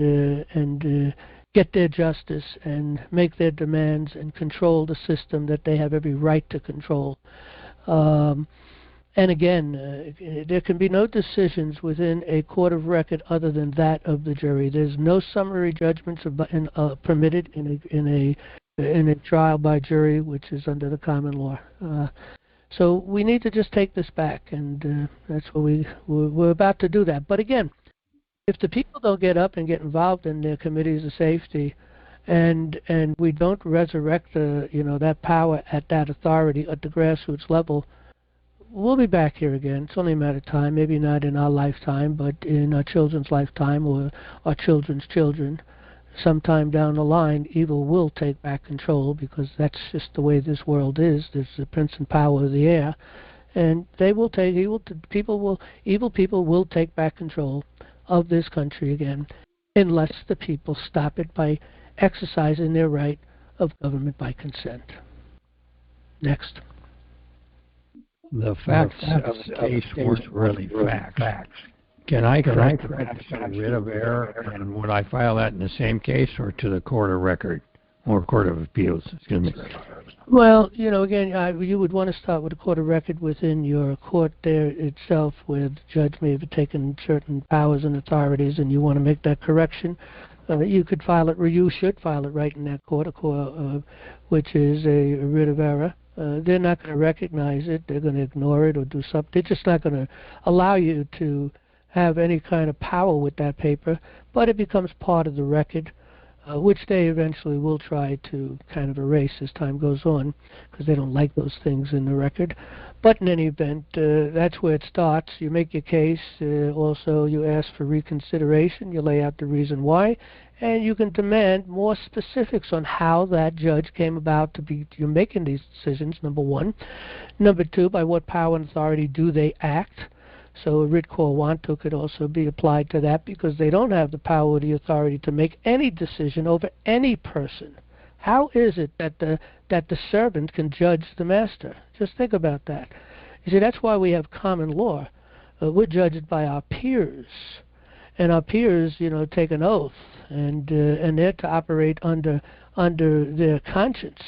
get their justice and make their demands and control the system that they have every right to control. And again, there can be no decisions within a court of record other than that of the jury. There's no summary judgments permitted in a trial by jury, which is under the common law. So we need to just take this back, and that's what we're about to do that. But again, if the people don't get up and get involved in their committees of safety, and we don't resurrect that power at that authority at the grassroots level, we'll be back here again. It's only a matter of time. Maybe not in our lifetime, but in our children's lifetime or our children's children. Sometime down the line, evil will take back control, because that's just the way this world is. There's the prince and power of the air, and evil people will take back control of this country again, unless the people stop it by exercising their right of government by consent. Next. The facts of the case weren't really facts. Can I correct a writ of error, and would I file that in the same case or to the Court of Record or Court of Appeals? Excuse me. Well, again, you would want to start with a court of record within your court there itself, where the judge may have taken certain powers and authorities, and you want to make that correction. You could file it, or you should file it right in that court, which is a writ of error. They're not going to recognize it. They're going to ignore it or do something. They're just not going to allow you to have any kind of power with that paper, but it becomes part of the record, which they eventually will try to kind of erase as time goes on, because they don't like those things in the record. But in any event, that's where it starts. You make your case. Also, you ask for reconsideration. You lay out the reason why, and you can demand more specifics on how that judge came about to be you're making these decisions, number one. Number two, by what power and authority do they act? So a writ quo wanto could also be applied to that, because they don't have the power or the authority to make any decision over any person. How is it that the servant can judge the master? Just think about that. You see, that's why we have common law. We're judged by our peers, and our peers, take an oath, and they're to operate under their conscience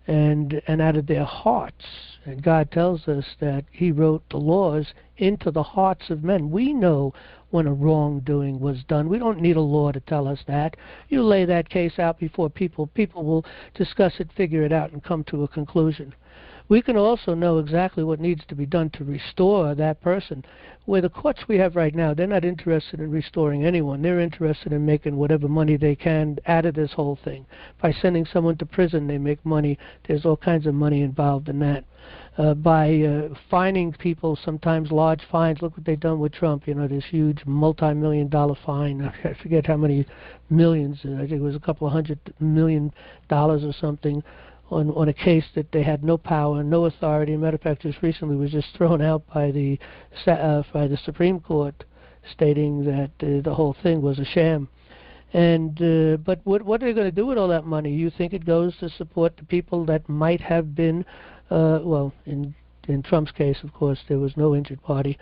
and out of their hearts. And God tells us that He wrote the laws into the hearts of men. We know when a wrongdoing was done. We don't need a law to tell us that. You lay that case out before people. People will discuss it, figure it out, and come to a conclusion. We can also know exactly what needs to be done to restore that person. Where the courts we have right now, they're not interested in restoring anyone. They're interested in making whatever money they can out of this whole thing. By sending someone to prison, they make money. There's all kinds of money involved in that. By fining people, sometimes large fines. Look what they've done with Trump. This huge multi-million-dollar fine. I forget how many millions. I think it was a couple of $100 million or something on a case that they had no power, no authority. As a matter of fact, just recently was just thrown out by the Supreme Court, stating that the whole thing was a sham. And but what are they going to do with all that money? You think it goes to support the people that might have been, in Trump's case, of course, there was no injured party,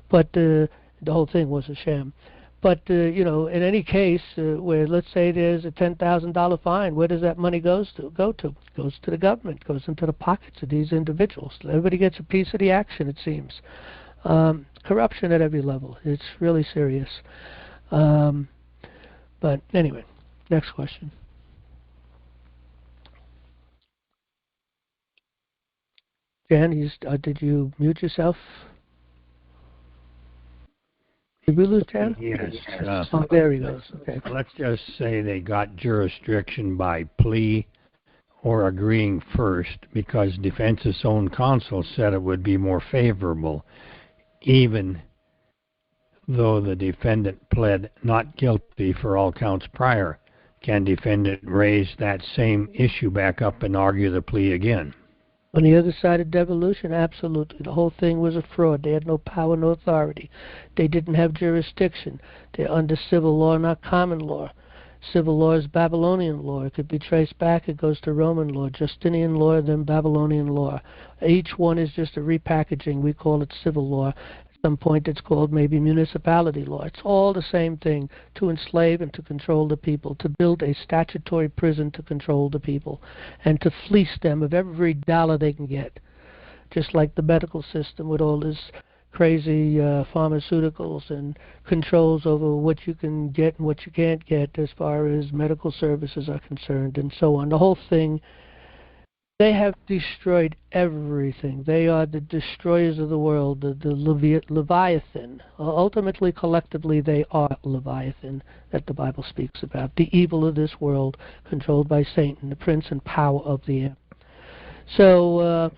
but the whole thing was a sham. But in any case, where let's say there's a $10,000 fine, where does that money go to? It goes to the government, goes into the pockets of these individuals. Everybody gets a piece of the action, it seems. Corruption at every level. It's really serious. But anyway, next question. Jan, did you mute yourself? Did we lose Jan? Yes. There he goes. Okay. Let's just say they got jurisdiction by plea or agreeing first because defense's own counsel said it would be more favorable, even though the defendant pled not guilty for all counts prior. Can defendant raise that same issue back up and argue the plea again? On the other side of devolution, absolutely. The whole thing was a fraud. They had no power, no authority. They didn't have jurisdiction. They're under civil law, not common law. Civil law is Babylonian law. It could be traced back. It goes to Roman law, Justinian law, then Babylonian law. Each one is just a repackaging. We call it civil law. At some point it's called maybe municipality law. It's all the same thing, to enslave and to control the people, to build a statutory prison to control the people, and to fleece them of every dollar they can get. Just like the medical system with all this crazy pharmaceuticals and controls over what you can get and what you can't get as far as medical services are concerned, and so on. The whole thing, they have destroyed everything. They are the destroyers of the world, the Leviathan. Ultimately, collectively, they are Leviathan that the Bible speaks about, the evil of this world, controlled by Satan, the prince and power of the air. So,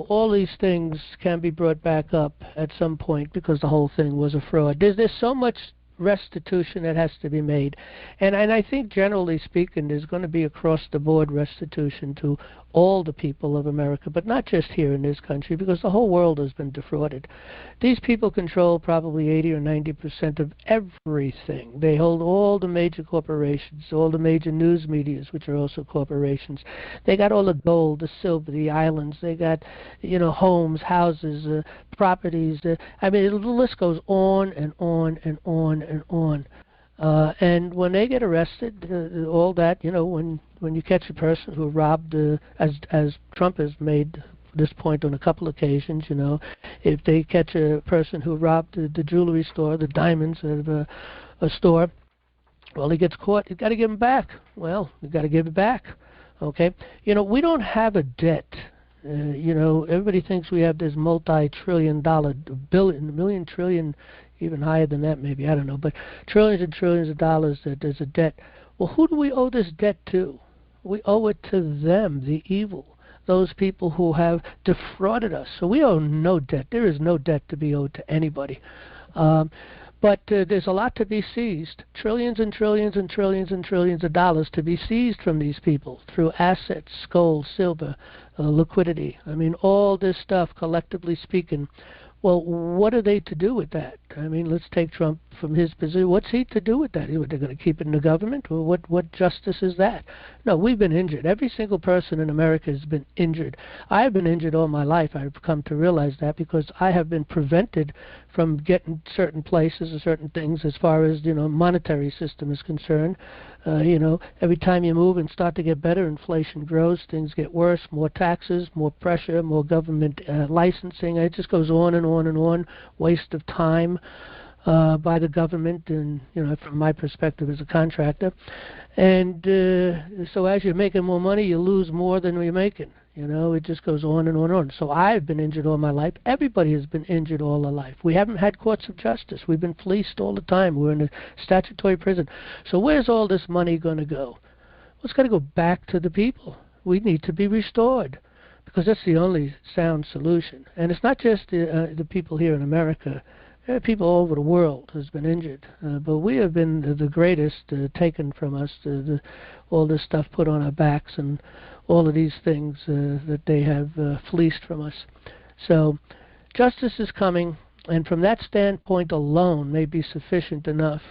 all these things can be brought back up at some point because the whole thing was a fraud. There's so much restitution that has to be made, and I think generally speaking there's going to be across the board restitution to all the people of America, but not just here in this country, because the whole world has been defrauded. These people control probably 80 or 90% of everything. They hold all the major corporations, all the major news medias, which are also corporations. They got all the gold, the silver, the islands. They got homes, houses, properties. I mean, the list goes on and on and on and on. And when they get arrested, all that, when you catch a person who robbed, as Trump has made this point on a couple occasions, if they catch a person who robbed the jewelry store, the diamonds of a store, well, he gets caught. You got to give him back. Well, you got to give it back. Okay, we don't have a debt. Everybody thinks we have this multi-trillion-dollar, million trillion, even higher than that maybe, I don't know, but trillions and trillions of dollars that there's a debt. Well, who do we owe this debt to? We owe it to them, the evil, those people who have defrauded us. So we owe no debt. There is no debt to be owed to anybody. But there's a lot to be seized, trillions and trillions and trillions and trillions of dollars to be seized from these people through assets, gold, silver, liquidity. I mean, all this stuff, collectively speaking. Well, what are they to do with that? I mean, let's take Trump from his position. What's he to do with that? They're going to keep it in the government? Or what justice is that? No, we've been injured. Every single person in America has been injured. I have been injured all my life. I've come to realize that because I have been prevented from getting certain places or certain things as far as, monetary system is concerned. Every time you move and start to get better, inflation grows, things get worse, more taxes, more pressure, more government licensing. It just goes on and on and on. Waste of time by the government, and from my perspective as a contractor. And so as you're making more money, you lose more than you're making. It just goes on and on and on. So I've been injured all my life. Everybody has been injured all their life. We haven't had courts of justice. We've been fleeced all the time. We're in a statutory prison. So where's all this money going to go? Well, it's got to go back to the people. We need to be restored because that's the only sound solution. And it's not just the people here in America. There are people all over the world who's been injured. But we have been the greatest taken from us, all this stuff put on our backs and all of these things that they have fleeced from us. So justice is coming, and from that standpoint alone may be sufficient enough,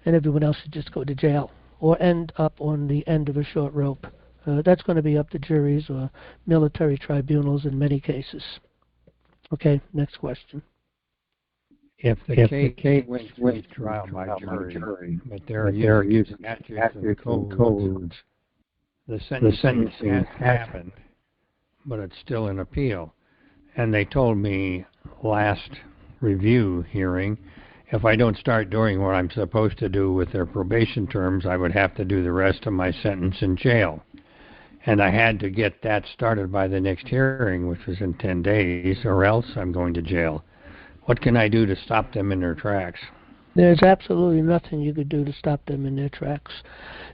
and everyone else should just go to jail or end up on the end of a short rope. That's going to be up to juries or military tribunals in many cases. Okay, next question. If the case went to trial by jury, but they're using statutes and codes, the sentencing has happened, but it's still an appeal. And they told me last review hearing, if I don't start doing what I'm supposed to do with their probation terms, I would have to do the rest of my sentence in jail. And I had to get that started by the next hearing, which was in 10 days, or else I'm going to jail. What can I do to stop them in their tracks? There's absolutely nothing you could do to stop them in their tracks.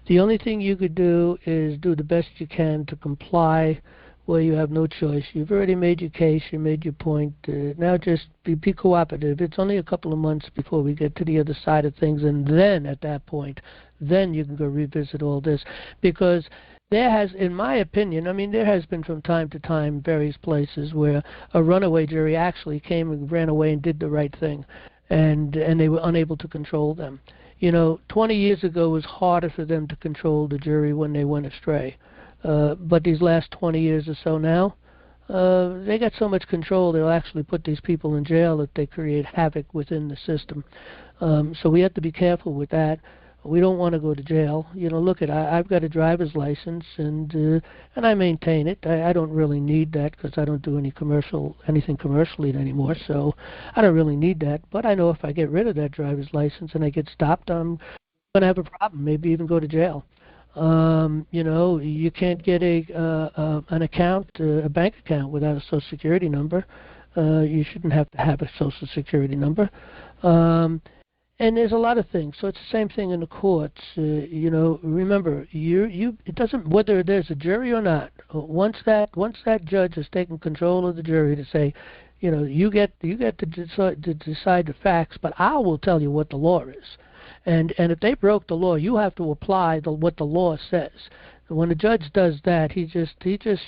The only thing you could do is do the best you can to comply where you have no choice. You've already made your case, you made your point. Now just be cooperative. It's only a couple of months before we get to the other side of things, and then at that point, then you can go revisit all this. Because there has, in my opinion, I mean, there has been from time to time various places where a runaway jury actually came and ran away and did the right thing, and they were unable to control them. 20 years ago it was harder for them to control the jury when they went astray. But these last 20 years or so now, they got so much control they'll actually put these people in jail if they create havoc within the system. So we have to be careful with that. We don't want to go to jail. Look I've got a driver's license and I maintain it. I don't really need that because I don't do anything commercially anymore. So I don't really need that. But I know if I get rid of that driver's license and I get stopped, I'm going to have a problem. Maybe even go to jail. You can't get an account, a bank account, without a Social Security number. You shouldn't have to have a Social Security number. And there's a lot of things. So it's the same thing in the courts. Remember, it doesn't, whether there's a jury or not. Once that judge has taken control of the jury to say, you get to decide the facts, but I will tell you what the law is. And if they broke the law, you have to apply what the law says. When a judge does that, he just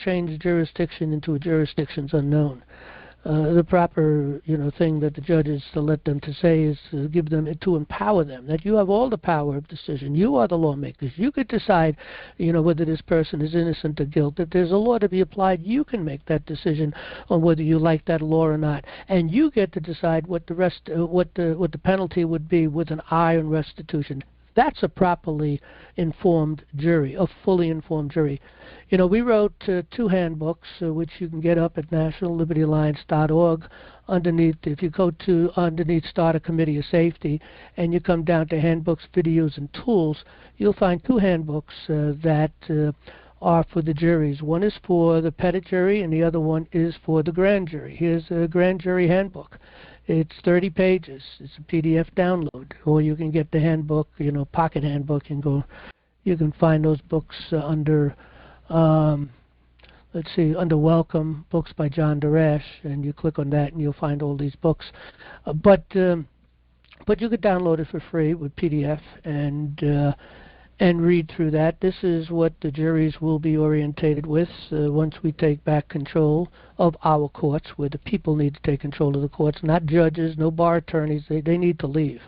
changed jurisdiction into a jurisdictions unknown. The proper thing that the judge is to let them to say is to give them, to empower them, that you have all the power of decision. You are the lawmakers. You could decide whether this person is innocent or guilty. If there's a law to be applied, you can make that decision on whether you like that law or not, and you get to decide what the penalty would be with an eye on restitution. That's a properly informed jury, a fully informed jury. We wrote 2 handbooks, which you can get up at nationallibertyalliance.org. If you go to underneath Start a Committee of Safety, and you come down to handbooks, videos, and tools, you'll find 2 handbooks that are for the juries. One is for the Petit jury, and the other one is for the grand jury. Here's a grand jury handbook. It's 30 pages. It's a PDF download, or you can get the handbook, pocket handbook, and you can find those books under, under Welcome, books by John Darash, and you click on that and you'll find all these books. But you could download it for free with PDF and read through that. This is what the juries will be orientated with once we take back control of our courts, where the people need to take control of the courts, not judges, no bar attorneys. They need to leave.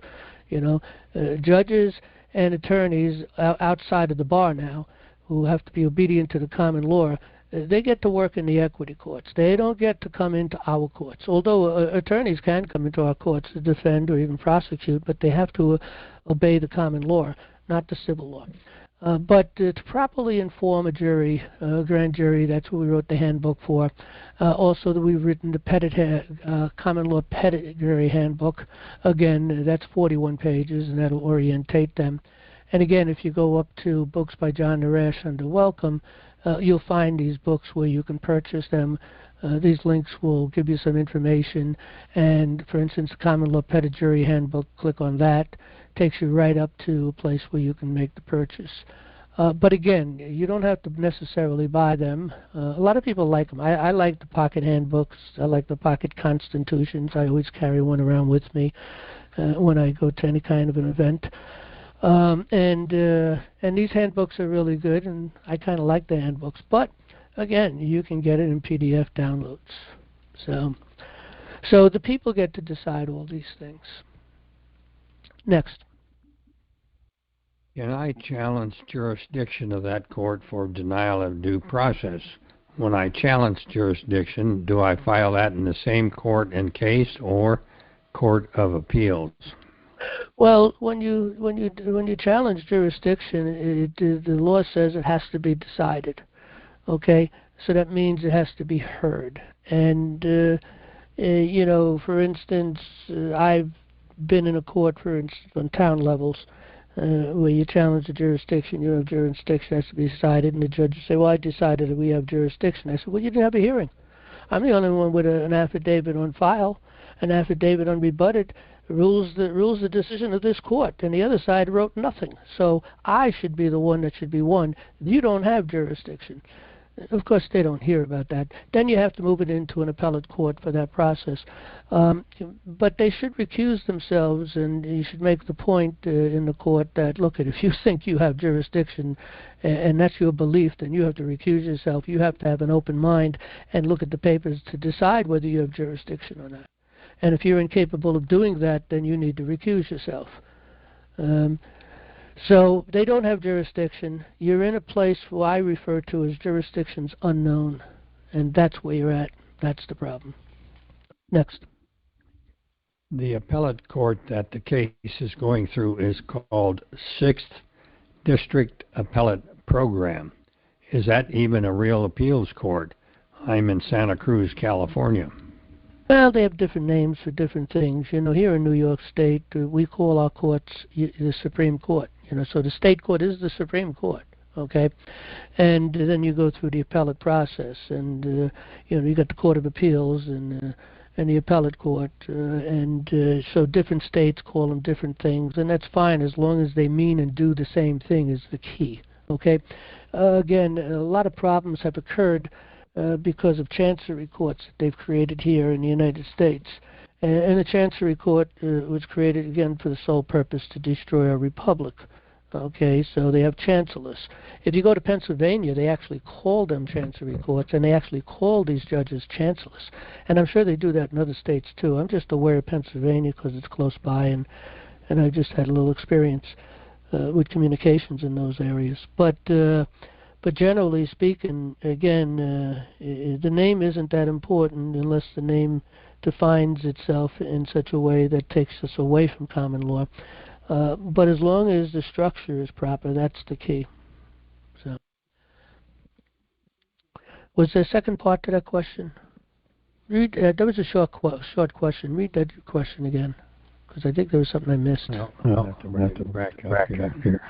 Judges and attorneys outside of the bar now, who have to be obedient to the common law, they get to work in the equity courts. They don't get to come into our courts. Although attorneys can come into our courts to defend or even prosecute, but they have to obey the common law, not the civil law. But to properly inform a jury, a grand jury, that's what we wrote the handbook for. Also, we've written the Petit, Common Law Petit Jury Handbook. Again, that's 41 pages, and that'll orientate them. And again, if you go up to books by John Darash under Welcome, you'll find these books where you can purchase them. These links will give you some information. And, for instance, Common Law Petit Jury Handbook, click on that. Takes you right up to a place where you can make the purchase. But again, you don't have to necessarily buy them. A lot of people like them. I like the pocket handbooks. I like the pocket constitutions. I always carry one around with me when I go to any kind of an event. And these handbooks are really good, and I kind of like the handbooks. But again, you can get it in PDF downloads. So the people get to decide all these things. Next. Can I challenge jurisdiction of that court for denial of due process? When I challenge jurisdiction, do I file that in the same court and case or court of appeals? Well, when you challenge jurisdiction, the law says it has to be decided. Okay, so that means it has to be heard. And for instance, I've been in a court, for instance, on town levels, where you challenge the jurisdiction, you have jurisdiction, has to be decided, and the judge will say, well, I decided that we have jurisdiction. I said, well, you didn't have a hearing. I'm the only one with an affidavit on file, an affidavit unrebutted, rules the decision of this court, and the other side wrote nothing. So I should be the one that should be won. You don't have jurisdiction. Of course, they don't hear about that. Then you have to move it into an appellate court for that process. But they should recuse themselves, and you should make the point in the court that, look, if you think you have jurisdiction and that's your belief, then you have to recuse yourself. You have to have an open mind and look at the papers to decide whether you have jurisdiction or not. And if you're incapable of doing that, then you need to recuse yourself. So they don't have jurisdiction. You're in a place what I refer to as jurisdictions unknown, and that's where you're at. That's the problem. Next. The appellate court that the case is going through is called 6th District Appellate Program. Is that even a real appeals court? I'm in Santa Cruz, California. Well, they have different names for different things. You know, here in New York State, we call our courts the Supreme Court. You know, so the state court is the Supreme Court, okay? And then you go through the appellate process, and you know, you got the Court of Appeals and the appellate court, so different states call them different things, and that's fine as long as they mean and do the same thing is the key, okay? Again, a lot of problems have occurred because of chancery courts that they've created here in the United States. And the Chancery Court was created, again, for the sole purpose to destroy our republic. Okay, so they have chancellors. If you go to Pennsylvania, they actually call them Chancery Courts, and they actually call these judges chancellors. And I'm sure they do that in other states, too. I'm just aware of Pennsylvania because it's close by, and I just had a little experience with communications in those areas. But generally speaking, again, the name isn't that important unless the name defines itself in such a way that takes us away from common law. But as long as the structure is proper, that's the key. So, was there a second part to that question? Read. That was a short question. Read that question again, because I think there was something I missed. No, we'll have to back up here.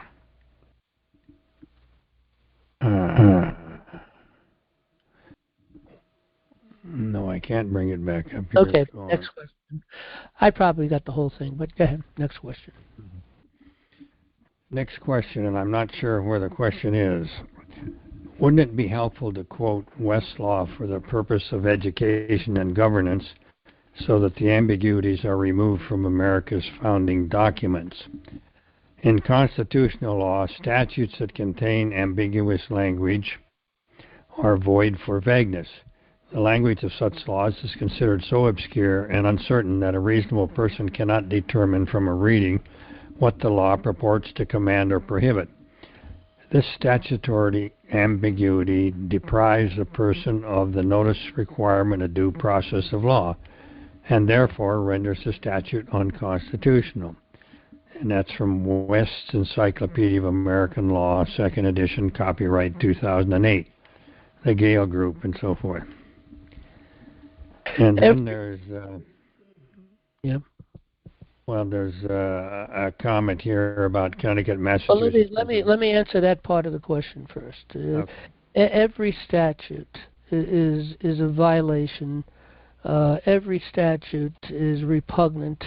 No, I can't bring it back up here. Okay, next question. I probably got the whole thing, but go ahead. Next question. Next question, and I'm not sure where the question is. Wouldn't it be helpful to quote Westlaw for the purpose of education and governance so that the ambiguities are removed from America's founding documents? In constitutional law, statutes that contain ambiguous language are void for vagueness. The language of such laws is considered so obscure and uncertain that a reasonable person cannot determine from a reading what the law purports to command or prohibit. This statutory ambiguity deprives the person of the notice requirement of due process of law, and therefore renders the statute unconstitutional. And that's from West's Encyclopedia of American Law, 2nd edition, copyright 2008, the Gale Group, and so forth. And then there's well, there's a comment here about Connecticut, Massachusetts. Well, let me answer that part of the question first. Okay. Every statute is a violation. Every statute is repugnant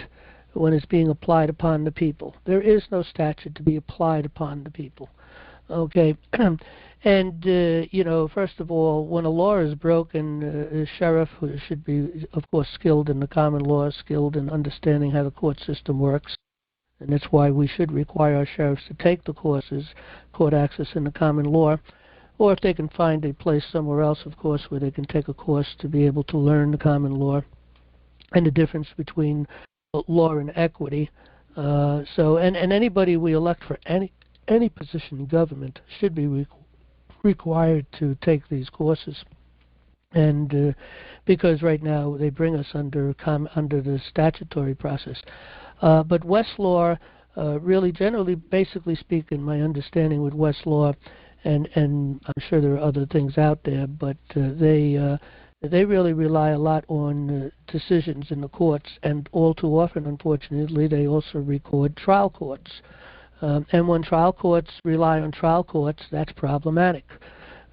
when it's being applied upon the people. There is no statute to be applied upon the people. Okay, and you know, first of all, when a law is broken, a sheriff who should be, of course, skilled in the common law, skilled in understanding how the court system works, and that's why we should require our sheriffs to take the courses, court access in the common law, or if they can find a place somewhere else, of course, where they can take a course to be able to learn the common law and the difference between law and equity. So, and anybody we elect for any position in government should be required to take these courses, and because right now they bring us under the statutory process. But Westlaw, really, generally, basically speaking, my understanding with Westlaw, and I'm sure there are other things out there, but they really rely a lot on decisions in the courts, and all too often, unfortunately, they also record trial courts. And when trial courts rely on trial courts, that's problematic.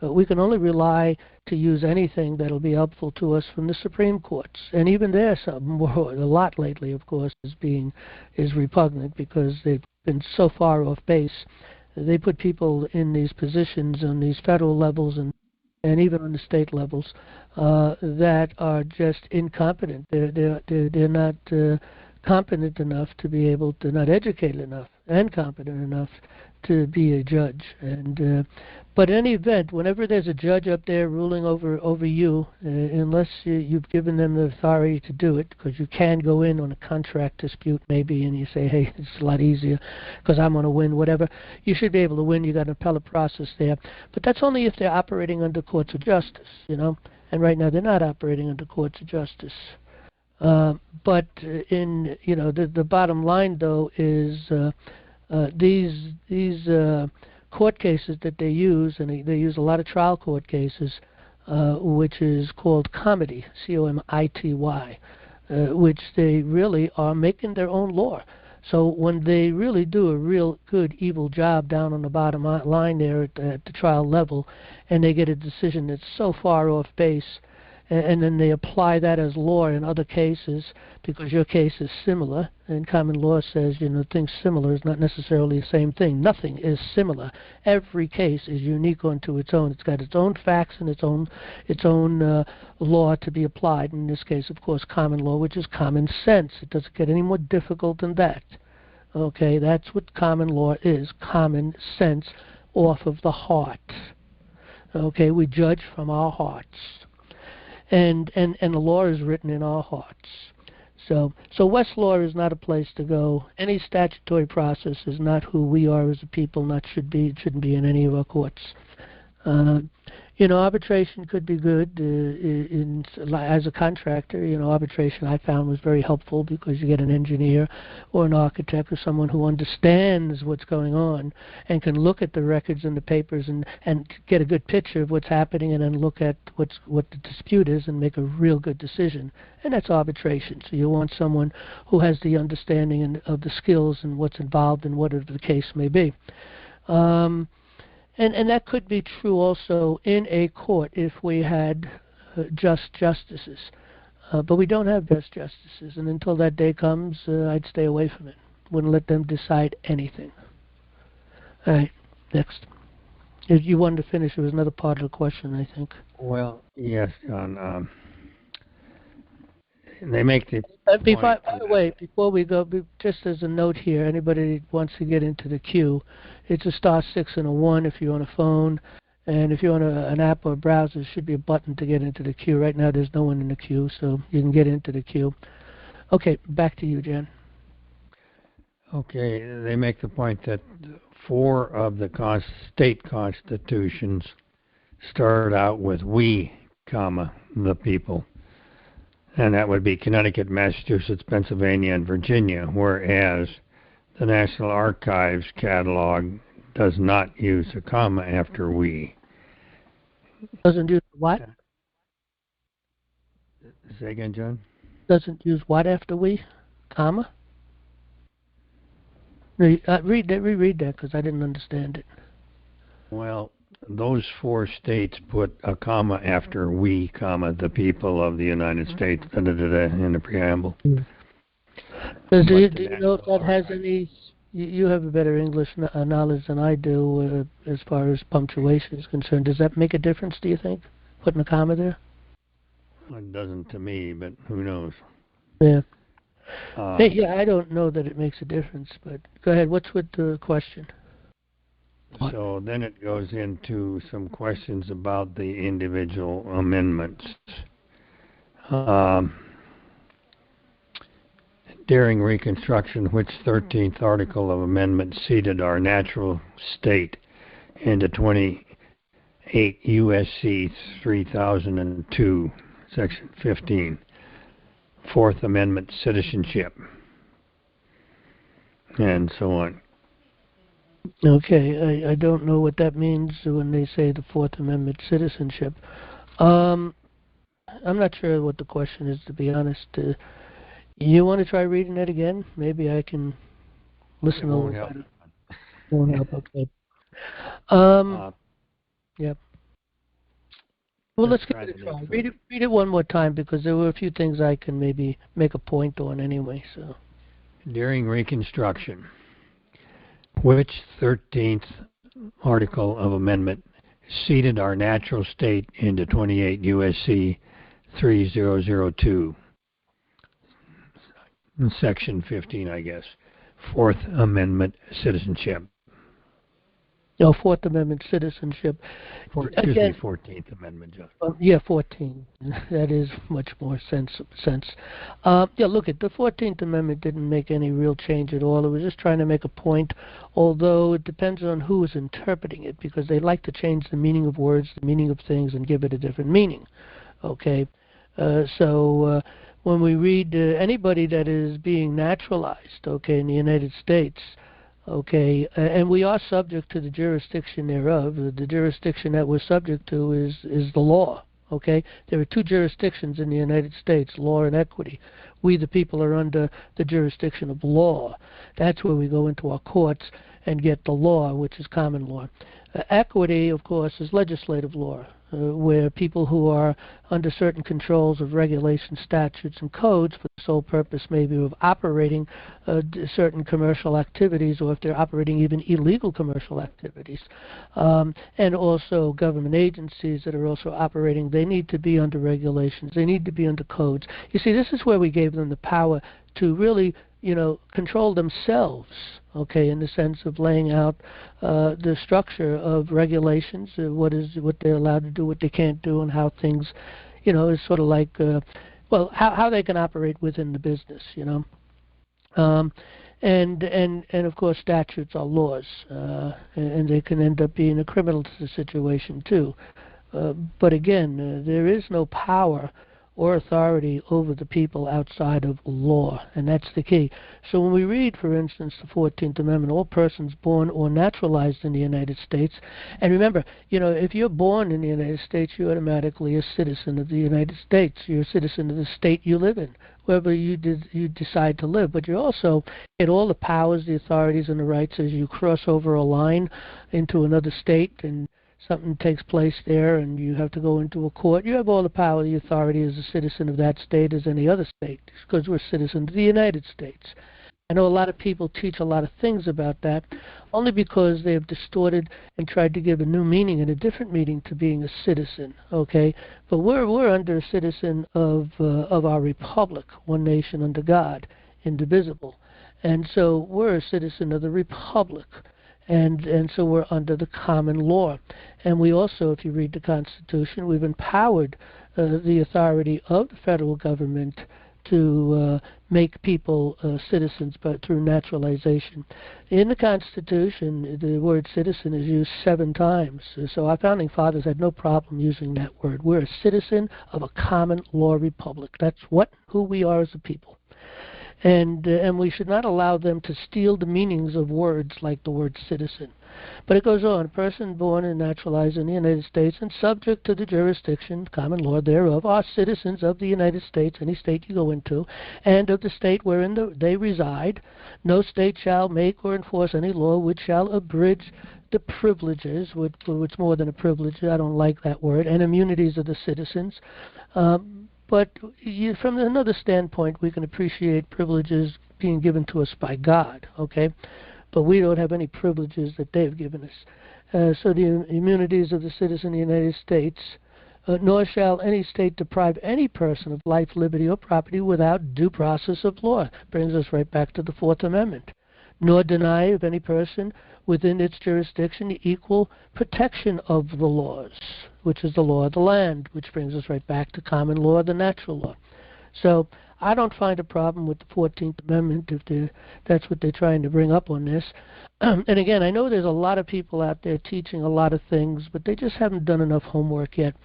We can only rely to use anything that'll be helpful to us from the Supreme Courts. And even there, a lot lately, of course, is repugnant because they've been so far off base. They put people in these positions on these federal levels and even on the state levels that are just incompetent. They're not competent enough to be able to, not educated enough and competent enough to be a judge. And but in any event, whenever there's a judge up there ruling over you, unless you've given them the authority to do it, because you can go in on a contract dispute maybe, and you say, hey, it's a lot easier because I'm going to win, whatever. You should be able to win. You got an appellate process there, but that's only if they're operating under courts of justice, you know. And right now they're not operating under courts of justice. But in the bottom line though is these court cases that they use, and they use a lot of trial court cases, which is called comity, C-O-M-I-T-Y, which they really are making their own law. So when they really do a real good evil job down on the bottom line there at the trial level, and they get a decision that's so far off base, and then they apply that as law in other cases because your case is similar, and common law says, things similar is not necessarily the same thing. Nothing is similar. Every case is unique unto its own. It's got its own facts and its own law to be applied. In this case, of course, common law, which is common sense. It doesn't get any more difficult than that. Okay, that's what common law is, common sense off of the heart. Okay, we judge from our hearts. And the law is written in our hearts. So Westlaw is not a place to go. Any statutory process is not who we are as a people, it shouldn't be in any of our courts. Arbitration could be good as a contractor. Arbitration I found was very helpful because you get an engineer or an architect or someone who understands what's going on and can look at the records and the papers and get a good picture of what's happening, and then look at what the dispute is and make a real good decision. And that's arbitration. So you want someone who has the understanding of the skills and what's involved in whatever the case may be. And that could be true also in a court if we had just justices. But we don't have just justices, and until that day comes, I'd stay away from it. Wouldn't let them decide anything. All right, next. If you wanted to finish, there was another part of the question, I think. Well, yes, John. They make the by the way, before we go, just as a note here, anybody wants to get into the queue, it's a *6 and a 1 if you're on a phone, and if you're on an app or a browser, there should be a button to get into the queue. Right now, there's no one in the queue, so you can get into the queue. Okay, back to you, Jen. Okay, they make the point that 4 of the state constitutions start out with "we, the people." And that would be Connecticut, Massachusetts, Pennsylvania, and Virginia, whereas the National Archives catalog does not use a comma after "we." Doesn't use what? Say again, John? Doesn't use what after "we"? Comma? No, reread that because I didn't understand it. Well, those 4 states put a comma after "we, the people of the United States," in the preamble. Do you know if that has any? You have a better English knowledge than I do as far as punctuation is concerned. Does that make a difference, do you think, putting a comma there? It doesn't to me, but who knows? Yeah. I don't know that it makes a difference, but go ahead. What's with the question? So then it goes into some questions about the individual amendments. During Reconstruction, which 13th article of amendment ceded our natural state into 28 U.S.C. 3002, Section 15, 4th Amendment citizenship, and so on. Okay, I don't know what that means when they say the 4th Amendment citizenship. I'm not sure what the question is, to be honest. You want to try reading that again? Maybe I can listen a little better. Won't help, okay. Yep. Well, let's give try it a the try. next Read one. it one more time, because there were a few things I can maybe make a point on anyway. So, During Reconstruction, which 13th article of amendment ceded our natural state into 28 U.S.C. 3002, Section 15, I guess. Fourth Amendment citizenship. no, Fourth Amendment citizenship. Excuse me, 14th Amendment, Judge. Yeah, 14. That is much more sense. Yeah, look, the 14th Amendment didn't make any real change at all. It was just trying to make a point, although it depends on who is interpreting it, because they like to change the meaning of words, the meaning of things, and give it a different meaning. Okay? So when we read anybody that is being naturalized, okay, in the United States, okay, and we are subject to the jurisdiction thereof. The jurisdiction that we're subject to is the law. Okay, there are two jurisdictions in the United States: law and equity. We, the people, are under the jurisdiction of law. That's where we go into our courts and get the law, which is common law. Equity, of course, is legislative law, where people who are under certain controls of regulations, statutes, and codes for the sole purpose maybe of operating certain commercial activities, or if they're operating even illegal commercial activities, and also government agencies that are also operating, they need to be under regulations, they need to be under codes. You see, this is where we gave them the power to really, control themselves, okay, in the sense of laying out the structure of regulations, what they're allowed to do, what they can't do, and how things, is sort of like, how they can operate within the business, and of course statutes are laws, and they can end up being a criminal situation too. But again, there is no power or authority over the people outside of law, and that's the key. So when we read, for instance, the 14th Amendment, all persons born or naturalized in the United States, and remember, if you're born in the United States, you're automatically a citizen of the United States. You're a citizen of the state you live in, wherever you decide to live, but you also get all the powers, the authorities, and the rights as you cross over a line into another state and something takes place there and you have to go into a court. You have all the power, the authority as a citizen of that state as any other state, because we're citizens of the United States. I know a lot of people teach a lot of things about that, only because they have distorted and tried to give a new meaning and a different meaning to being a citizen. Okay, but we're under a citizen of our republic, one nation under God, indivisible, and so we're a citizen of the republic. And so we're under the common law. And we also, if you read the Constitution, we've empowered the authority of the federal government to make people citizens, but through naturalization. In the Constitution, the word citizen is used 7 times. So our founding fathers had no problem using that word. We're a citizen of a common law republic. That's who we are as a people. And we should not allow them to steal the meanings of words like the word citizen. But it goes on: a person born and naturalized in the United States and subject to the jurisdiction, common law thereof, are citizens of the United States, any state you go into, and of the state wherein they reside. No state shall make or enforce any law which shall abridge the privileges, which more than a privilege, I don't like that word, and immunities of the citizens. But from another standpoint, we can appreciate privileges being given to us by God, okay? But we don't have any privileges that they've given us. So the immunities of the citizen of the United States, nor shall any state deprive any person of life, liberty, or property without due process of law. Brings us right back to the Fourth Amendment. Nor deny of any person within its jurisdiction the equal protection of the laws, which is the law of the land, which brings us right back to common law, the natural law. So I don't find a problem with the 14th Amendment if that's what they're trying to bring up on this. And again, I know there's a lot of people out there teaching a lot of things, but they just haven't done enough homework yet.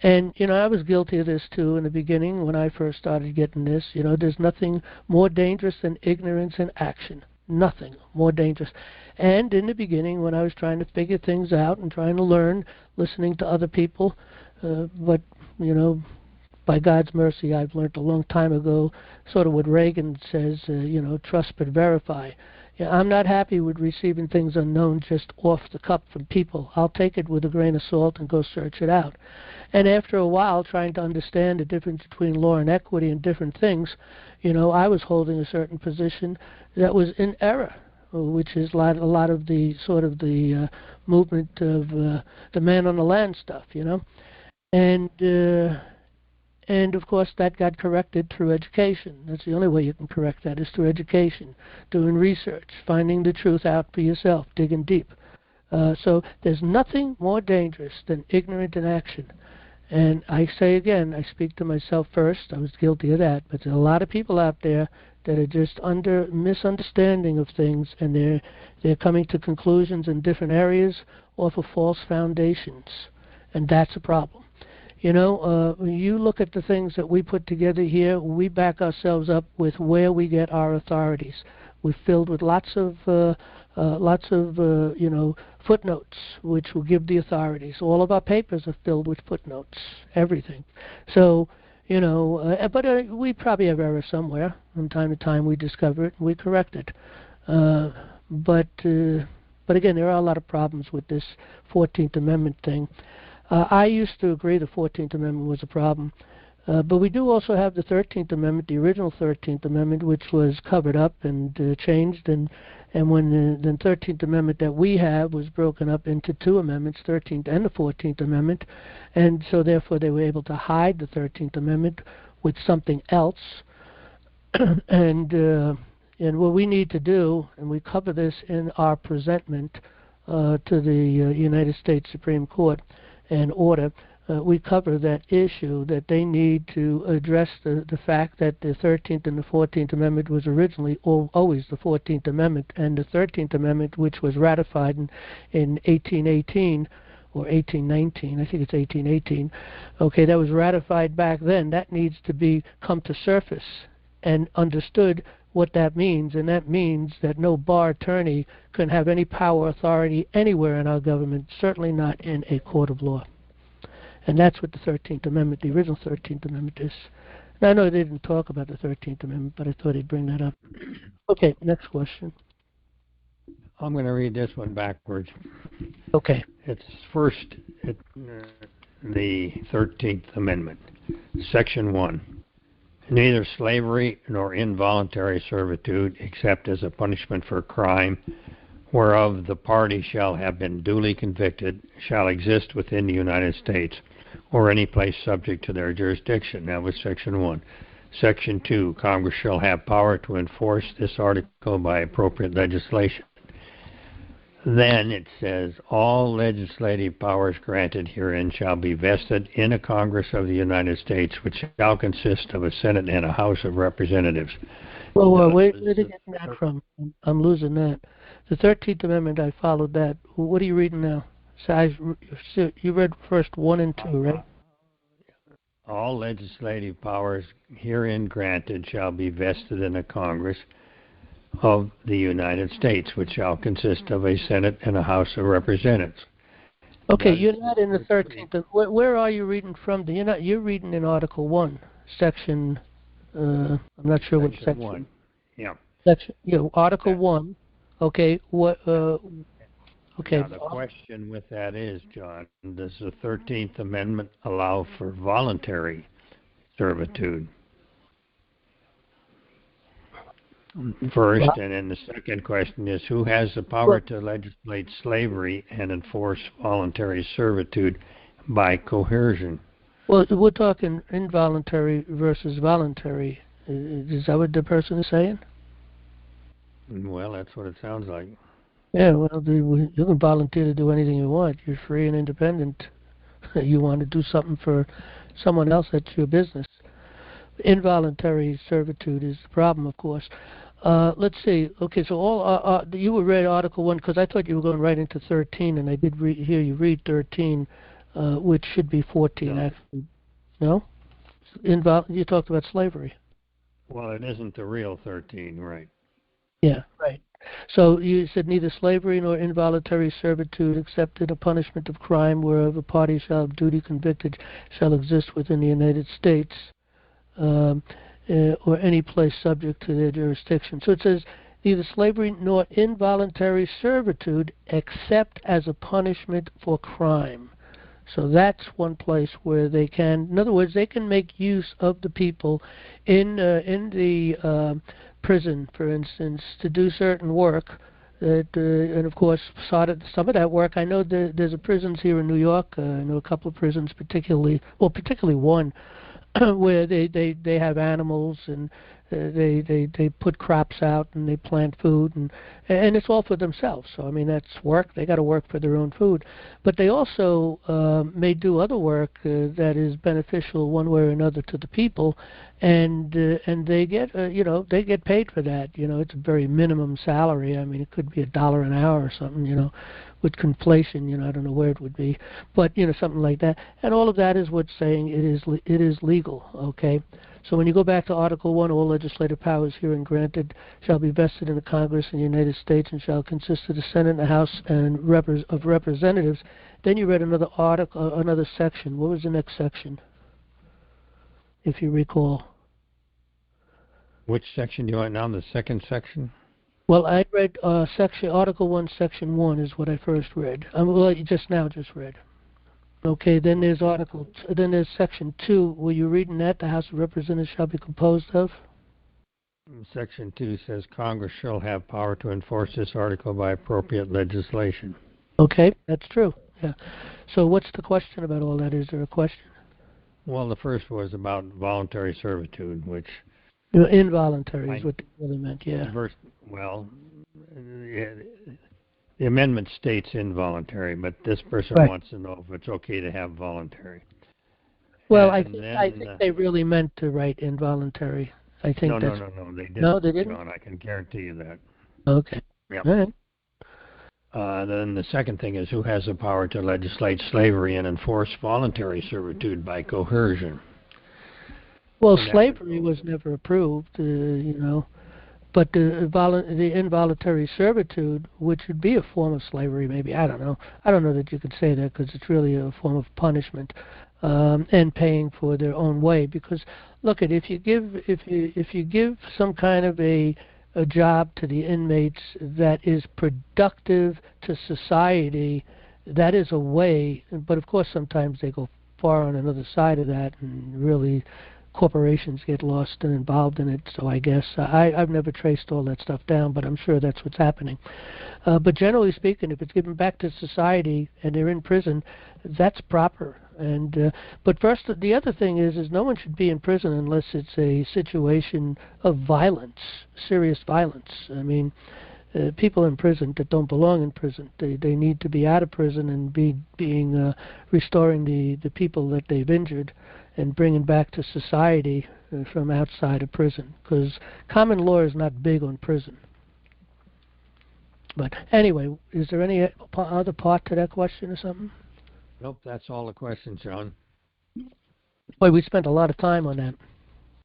And, I was guilty of this too in the beginning when I first started getting this. There's nothing more dangerous than ignorance in action. Nothing more dangerous. And in the beginning, when I was trying to figure things out and trying to learn, listening to other people, but, by God's mercy, I've learned a long time ago, sort of what Reagan says, trust but verify. I'm not happy with receiving things unknown just off the cup from people. I'll take it with a grain of salt and go search it out. And after a while, trying to understand the difference between law and equity and different things, I was holding a certain position that was in error, which is a lot of the sort of the movement of the man on the land stuff, and of course that got corrected through education. That's the only way you can correct that, is through education, doing research, finding the truth out for yourself, digging deep. So there's nothing more dangerous than ignorant inaction. And I say again, I speak to myself first. I was guilty of that. But there's a lot of people out there that are just under misunderstanding of things, and they're coming to conclusions in different areas off of false foundations, and that's a problem. When you look at the things that we put together here, we back ourselves up with where we get our authorities. We're filled with lots of footnotes, which will give the authorities. All of our papers are filled with footnotes, everything. So, but we probably have error somewhere. From time to time we discover it and we correct it. But again, there are a lot of problems with this 14th Amendment thing. I used to agree the 14th Amendment was a problem. But we do also have the 13th Amendment, the original 13th Amendment, which was covered up and changed. And when the 13th Amendment that we have was broken up into two amendments, 13th and the 14th Amendment, and so therefore they were able to hide the 13th Amendment with something else. And what we need to do, and we cover this in our presentment to the United States Supreme Court and order, we cover that issue, that they need to address the fact that the 13th and the 14th Amendment was originally always the 14th Amendment, and the 13th Amendment, which was ratified in 1818 or 1819, I think it's 1818, okay, that was ratified back then. That needs to come to surface and understood what that means, and that means that no bar attorney can have any power or authority anywhere in our government, certainly not in a court of law. And that's what the 13th Amendment, the original 13th Amendment is. Now, I know they didn't talk about the 13th Amendment, but I thought I'd bring that up. Okay, next question. I'm going to read this one backwards. Okay. It's first, the 13th Amendment, Section 1. Neither slavery nor involuntary servitude, except as a punishment for crime, whereof the party shall have been duly convicted, shall exist within the United States, or any place subject to their jurisdiction. That was Section 1. Section 2, Congress shall have power to enforce this article by appropriate legislation. Then it says, all legislative powers granted herein shall be vested in a Congress of the United States, which shall consist of a Senate and a House of Representatives. Well, where did you get that from? I'm losing that. The 13th Amendment, I followed that. What are you reading now? So you read first 1 and 2, right? All legislative powers herein granted shall be vested in a Congress of the United States, which shall consist of a Senate and a House of Representatives. Okay, you're not in the 13th. Where are you reading from? You're reading in Article 1, Section. I'm not sure what section. 1. Yeah. Section. Article 1. Okay. What? Okay. Now, the question with that is, John, does the 13th Amendment allow for voluntary servitude? First, and then the second question is, who has the power to legislate slavery and enforce voluntary servitude by coercion? Well, we're talking involuntary versus voluntary. Is that what the person is saying? Well, that's what it sounds like. Yeah, well, you can volunteer to do anything you want. You're free and independent. You want to do something for someone else, that's your business. Involuntary servitude is the problem, of course. Let's see. Okay, so you read Article 1 because I thought you were going right into 13, and I did hear you read 13, which should be 14, no. Actually. No? You talked about slavery. Well, it isn't the real 13, right? Yeah, right. So you said neither slavery nor involuntary servitude except in a punishment of crime whereof a party shall have duty convicted shall exist within the United States, or any place subject to their jurisdiction. So it says neither slavery nor involuntary servitude except as a punishment for crime. So that's one place where they can, in other words, they can make use of the people in the prison, for instance, to do certain work. That, and of course, some of that work. I know there's a prisons here in New York. I know a couple of prisons, particularly one, where they have animals and they put crops out and they plant food and it's all for themselves. So I mean that's work. They got to work for their own food, but they also may do other work that is beneficial one way or another to the people, and they get they get paid for that. It's a very minimum salary. I mean it could be $1 an hour or something. With conflation, I don't know where it would be, but something like that. And all of that is what's saying it is legal. Okay. So when you go back to Article 1, all legislative powers herein granted shall be vested in the Congress of the United States and shall consist of the Senate and the House and of Representatives. Then you read another article, another section. What was the next section, if you recall? Which section do you want now? The second section? Well, I read Article 1, Section 1 is what I first read. Well, you just read. Okay, then there's Section 2. Were you reading that? The House of Representatives shall be composed of? Section 2 says Congress shall have power to enforce this article by appropriate legislation. Okay, that's true. Yeah. So what's the question about all that? Is there a question? Well, the first was about voluntary servitude, which... Involuntary is what they really meant, yeah. The amendment states involuntary, but this person wants to know if it's okay to have voluntary. Well, I think they really meant to write involuntary. I think no, they didn't. No, they didn't? John, I can guarantee you that. Okay. Yep. All right. Then the second thing is who has the power to legislate slavery and enforce voluntary servitude by coercion. Well, slavery was never approved, but the involuntary servitude, which would be a form of slavery, maybe, I don't know. I don't know that you could say that because it's really a form of punishment and paying for their own way. Because look, if you give some kind of a job to the inmates that is productive to society, that is a way. But of course, sometimes they go far on another side of that and really. Corporations get lost and involved in it, so I guess I've never traced all that stuff down, but I'm sure that's what's happening. But generally speaking, if it's given back to society and they're in prison, that's proper. And but first, the other thing is no one should be in prison unless it's a situation of violence, serious violence. I mean, people in prison that don't belong in prison, they need to be out of prison and being restoring the people that they've injured and bringing back to society from outside of prison, because common law is not big on prison. But anyway, is there any other part to that question or something? Nope, that's all the questions, John. Boy, we spent a lot of time on that.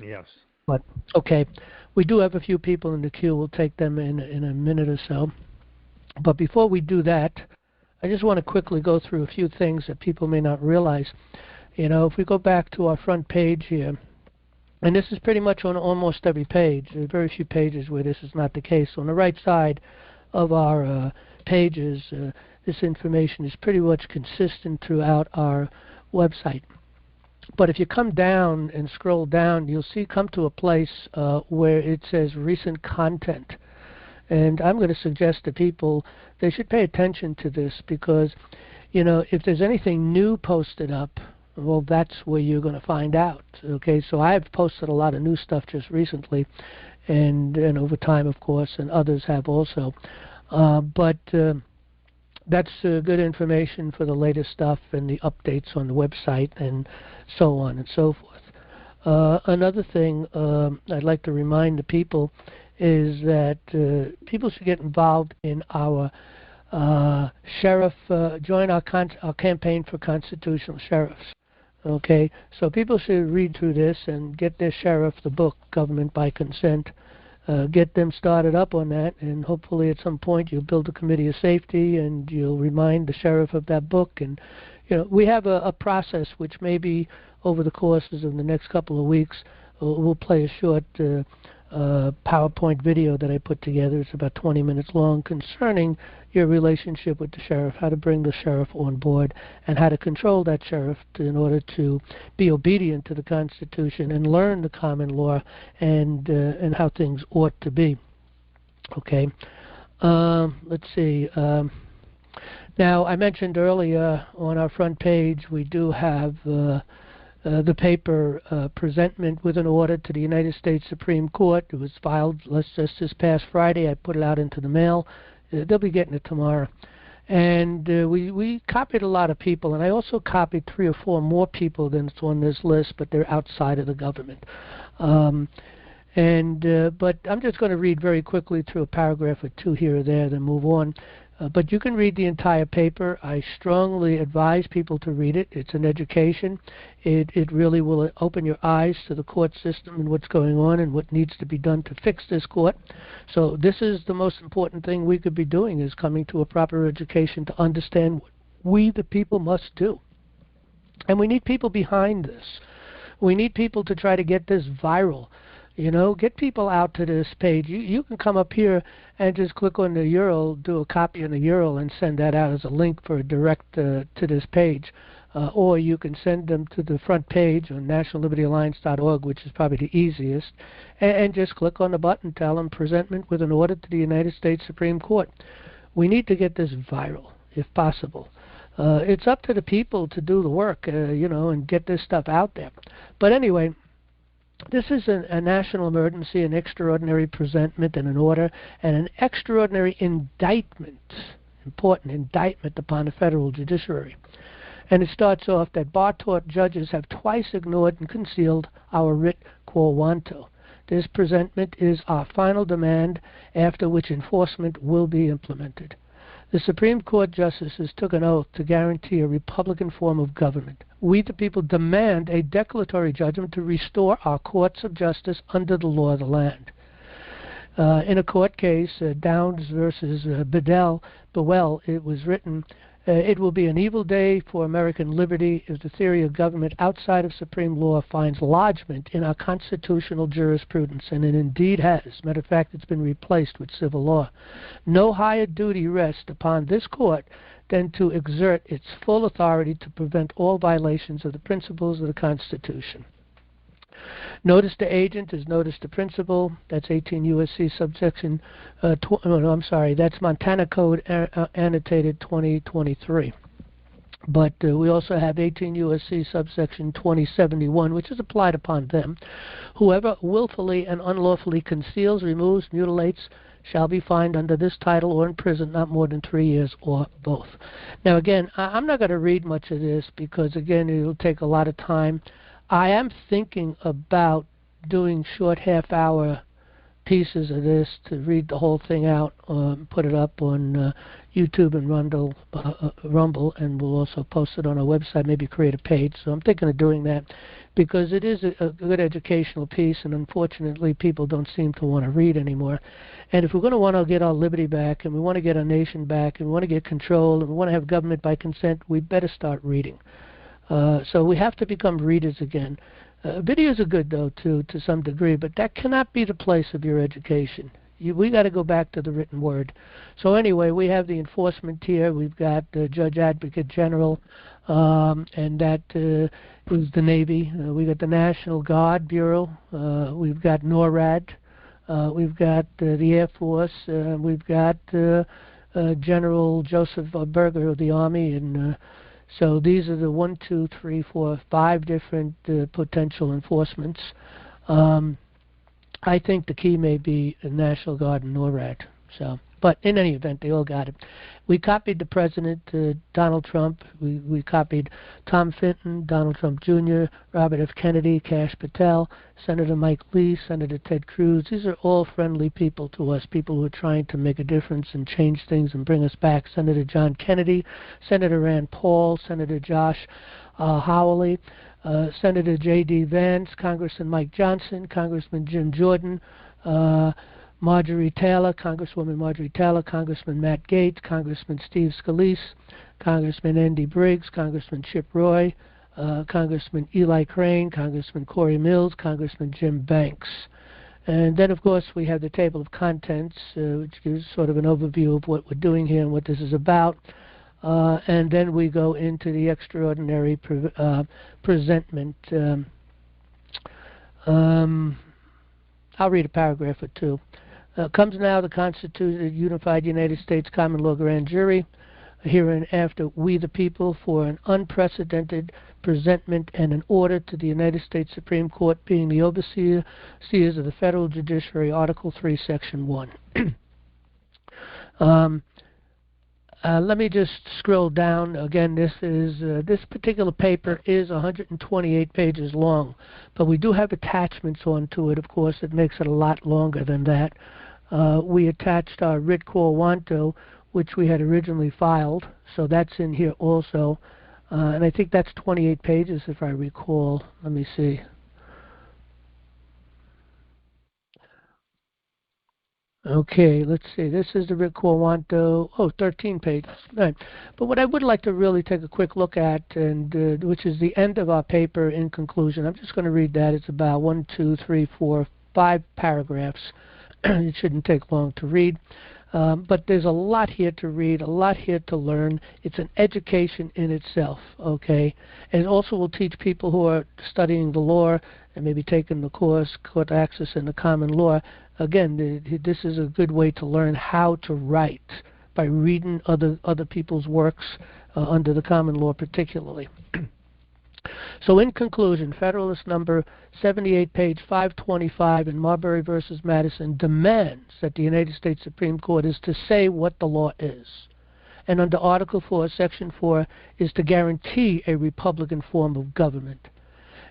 Yes. But okay, we do have a few people in the queue. We'll take them in a minute or so. But before we do that, I just want to quickly go through a few things that people may not realize. If we go back to our front page here, and this is pretty much on almost every page. There are very few pages where this is not the case. On the right side of our pages, this information is pretty much consistent throughout our website. But if you come down and scroll down, you'll come to a place where it says recent content. And I'm going to suggest to people they should pay attention to this because, if there's anything new posted up, well, that's where you're going to find out. Okay, so I've posted a lot of new stuff just recently, and over time, of course, and others have also. But that's good information for the latest stuff and the updates on the website and so on and so forth. Another thing I'd like to remind the people is that people should get involved in our join our campaign for constitutional sheriffs. Okay, so people should read through this and get their sheriff the book, Government by Consent. Get them started up on that, and hopefully at some point you'll build a committee of safety and you'll remind the sheriff of that book. And we have a process which maybe over the courses of the next couple of weeks we'll play a short PowerPoint video that I put together. It's about 20 minutes long, concerning your relationship with the sheriff, how to bring the sheriff on board, and how to control that sheriff in order to be obedient to the Constitution and learn the common law and how things ought to be. Okay. Let's see. Now, I mentioned earlier on our front page we do have the paper presentment with an order to the United States Supreme Court. It was filed just this past Friday. I put it out into the mail. They'll be getting it tomorrow. And we copied a lot of people, and I also copied 3 or 4 more people than's on this list, but they're outside of the government. But I'm just going to read very quickly through a paragraph or 2 here or there, then move on. But you can read the entire paper. I strongly advise people to read it. It's an education. It really will open your eyes to the court system and what's going on and what needs to be done to fix this court. So this is the most important thing we could be doing, is coming to a proper education to understand what we, the people, must do. And we need people behind this. We need people to try to get this viral. You know, get people out to this page. You can come up here and just click on the URL, do a copy on the URL, and send that out as a link for a direct to this page. Or you can send them to the front page on nationallibertyalliance.org, which is probably the easiest, and just click on the button, tell them presentment with an order to the United States Supreme Court. We need to get this viral, if possible. It's up to the people to do the work, you know, and get this stuff out there. But anyway, this is a national emergency, an extraordinary presentment and an order, and an extraordinary indictment, important indictment upon the federal judiciary. And it starts off that bar-taught judges have twice ignored and concealed our writ quo wanto. This presentment is our final demand, after which enforcement will be implemented. The Supreme Court justices took an oath to guarantee a Republican form of government. We, the people, demand a declaratory judgment to restore our courts of justice under the law of the land. In a court case, Downs versus Bewell, it was written, it will be an evil day for American liberty if the theory of government outside of supreme law finds lodgment in our constitutional jurisprudence, and it indeed has. Matter of fact, it's been replaced with civil law. No higher duty rests upon this court than to exert its full authority to prevent all violations of the principles of the Constitution. Notice to agent is notice to principal. That's 18 U.S.C. subsection, that's Montana Code annotated 2023. But we also have 18 U.S.C. subsection 2071, which is applied upon them. Whoever willfully and unlawfully conceals, removes, mutilates, shall be fined under this title or in prison not more than 3 years or both. Now again, I'm not going to read much of this because again it'll take a lot of time. I am thinking about doing short half-hour pieces of this to read the whole thing out, put it up on YouTube and Rumble, and we'll also post it on our website, maybe create a page. So I'm thinking of doing that because it is a good educational piece, and unfortunately people don't seem to want to read anymore. And if we're going to want to get our liberty back, and we want to get our nation back, and we want to get control, and we want to have government by consent, we better start reading. So we have to become readers again. Videos are good, though, to some degree, but that cannot be the place of your education. We got to go back to the written word. So anyway, we have the enforcement here. We've got the Judge Advocate General, and that is the Navy. We got the National Guard Bureau. We've got NORAD. We've got the Air Force. We've got General Joseph Berger of the Army, and so these are the 1, 2, 3, 4, 5 different potential enforcements. I think the key may be the National Guard and NORAD. So, but in any event, they all got it. We copied the President, Donald Trump. We copied Tom Fenton, Donald Trump Jr., Robert F. Kennedy, Kash Patel, Senator Mike Lee, Senator Ted Cruz. These are all friendly people to us, people who are trying to make a difference and change things and bring us back. Senator John Kennedy, Senator Rand Paul, Senator Josh Hawley, Senator J.D. Vance, Congressman Mike Johnson, Congressman Jim Jordan, Marjorie Taylor, Congresswoman Marjorie Taylor, Congressman Matt Gaetz, Congressman Steve Scalise, Congressman Andy Briggs, Congressman Chip Roy, Congressman Eli Crane, Congressman Corey Mills, Congressman Jim Banks. And then, of course, we have the table of contents, which gives sort of an overview of what we're doing here and what this is about. And then we go into the extraordinary presentment. I'll read a paragraph or two. Comes now the constituted unified United States common law grand jury, hereinafter we the people, for an unprecedented presentment and an order to the United States Supreme Court, being the overseers of the federal judiciary, Article 3, Section 1. Let me just scroll down. Again, this particular paper is 128 pages long, but we do have attachments onto it, of course, that makes it a lot longer than that. We attached our writ quo wanto, which we had originally filed, so that's in here also. And I think that's 28 pages, if I recall. Let me see. Okay, let's see. This is the writ quo wanto. 13 pages. Right. But what I would like to really take a quick look at, and which is the end of our paper in conclusion. I'm just going to read that. It's about 1, 2, 3, 4, 5 paragraphs. It shouldn't take long to read. But there's a lot here to read, a lot here to learn. It's an education in itself, okay? And it also will teach people who are studying the law and maybe taking the course, Court Access in the Common Law. Again, this is a good way to learn how to write by reading other people's works under the common law particularly. So in conclusion, Federalist number 78, page 525 in Marbury versus Madison demands that the United States Supreme Court is to say what the law is. And under Article 4, Section 4 is to guarantee a Republican form of government.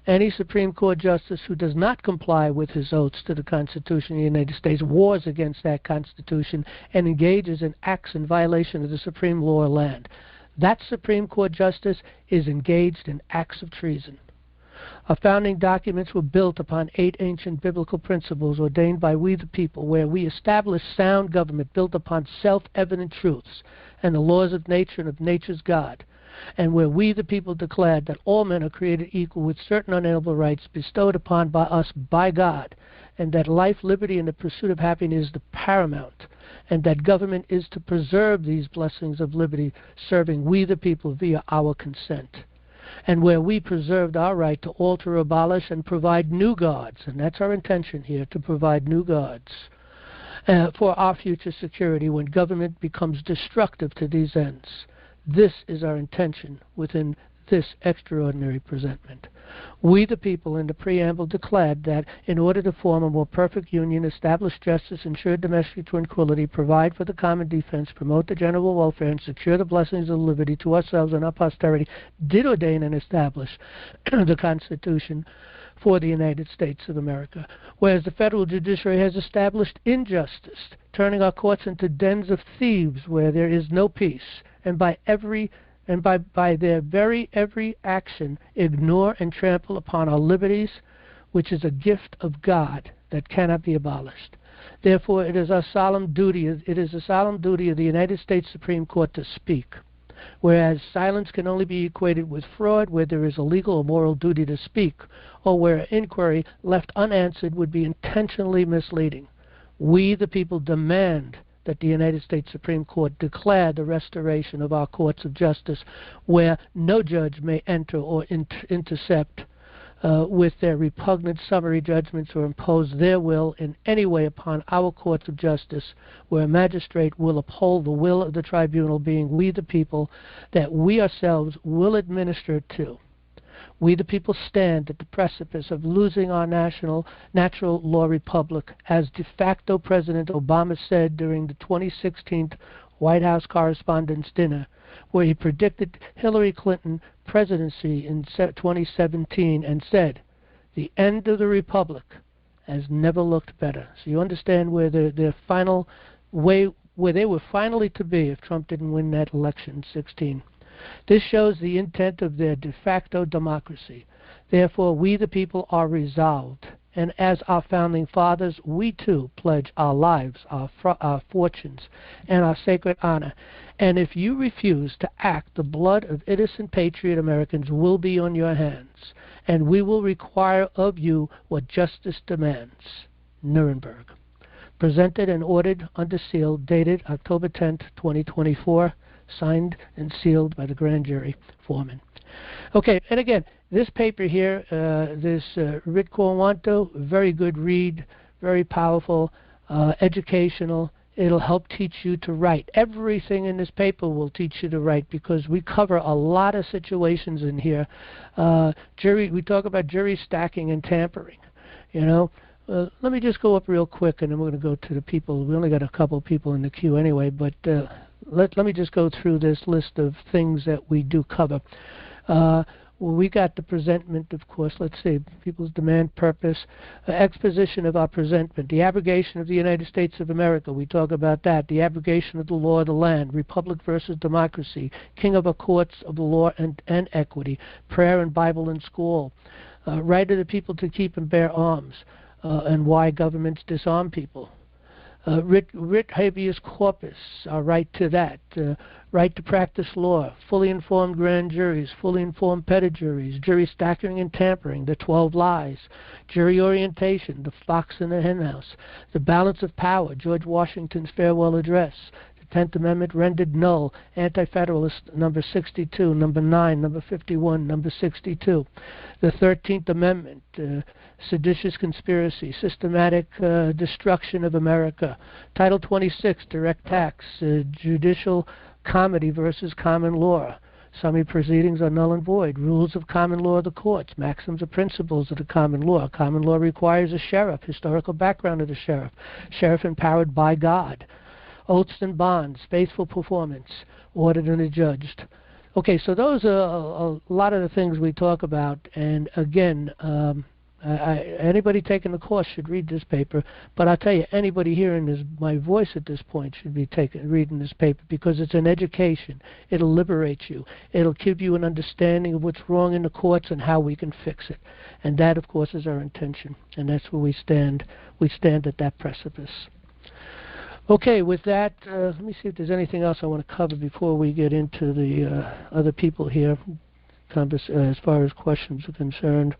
Any Supreme Court justice who does not comply with his oaths to the Constitution of the United States wars against that Constitution and engages in acts in violation of the supreme law of land. That Supreme Court justice is engaged in acts of treason. Our founding documents were built upon 8 ancient biblical principles ordained by we the people, where we established sound government built upon self-evident truths and the laws of nature and of nature's God, and where we the people declared that all men are created equal with certain unalienable rights bestowed upon by us by God, and that life, liberty, and the pursuit of happiness is the paramount, and that government is to preserve these blessings of liberty, serving we the people via our consent. And where we preserved our right to alter, abolish, and provide new gods, and that's our intention here, to provide new gods for our future security when government becomes destructive to these ends. This is our intention within this extraordinary presentment. We the people in the preamble declared that in order to form a more perfect union, establish justice, ensure domestic tranquility, provide for the common defense, promote the general welfare, and secure the blessings of liberty to ourselves and our posterity, did ordain and establish the Constitution for the United States of America. Whereas the federal judiciary has established injustice, turning our courts into dens of thieves where there is no peace, and by their very every action ignore and trample upon our liberties, which is a gift of God that cannot be abolished. Therefore, it is a solemn duty of the United States Supreme Court to speak. Whereas silence can only be equated with fraud where there is a legal or moral duty to speak, or where an inquiry left unanswered would be intentionally misleading. We, the people, demand that the United States Supreme Court declare the restoration of our courts of justice, where no judge may enter or intercept with their repugnant summary judgments or impose their will in any way upon our courts of justice, where a magistrate will uphold the will of the tribunal, being we the people, that we ourselves will administer to. We the people stand at the precipice of losing our natural law republic, as de facto President Obama said during the 2016 White House Correspondents' Dinner, where he predicted Hillary Clinton presidency in 2017 and said, "The end of the republic has never looked better." So you understand where their final way, where they were finally to be if Trump didn't win that election in 2016. This shows the intent of their de facto democracy. Therefore, we the people are resolved, and as our founding fathers, we too pledge our lives, our fortunes, and our sacred honor. And if you refuse to act, the blood of innocent patriot Americans will be on your hands, and we will require of you what justice demands. Nuremberg. Presented and ordered under seal, dated October 10th, 2024, signed and sealed by the grand jury foreman. Okay, and again, this paper here, this writ quo wanto, very good read, very powerful, educational. It'll help teach you to write. Everything in this paper will teach you to write because we cover a lot of situations in here. We talk about jury stacking and tampering, you know. Let me just go up real quick, and then we're going to go to the people. We only got a couple of people in the queue anyway, but let me just go through this list of things that we do cover. We got the presentment, of course. Let's see. People's demand, purpose, exposition of our presentment, the abrogation of the United States of America. We talk about that. The abrogation of the law of the land, republic versus democracy, king of our courts of the law and equity, prayer and Bible in school, right of the people to keep and bear arms, and why governments disarm people. Writ habeas corpus, our right to that, right to practice law, fully informed grand juries, fully informed petit juries, jury stacking and tampering, the 12 lies, jury orientation, the fox in the henhouse, the balance of power, George Washington's farewell address, the 10th Amendment rendered null, Anti-Federalist number 62, number 9, number 51, number 62, the 13th Amendment, seditious conspiracy, systematic destruction of America, Title 26, direct tax, judicial comity versus common law, summary proceedings are null and void, rules of common law of the courts, maxims or principles of the common law requires a sheriff, historical background of the sheriff empowered by God, oaths and bonds, faithful performance, ordered and adjudged. Okay, so those are a lot of the things we talk about, and again, anybody taking the course should read this paper, but I'll tell you, anybody hearing my voice at this point should be reading this paper because it's an education. It'll liberate you. It'll give you an understanding of what's wrong in the courts and how we can fix it. And that, of course, is our intention, and that's where we stand. We stand at that precipice. Okay, with that, let me see if there's anything else I want to cover before we get into the other people here, as far as questions are concerned.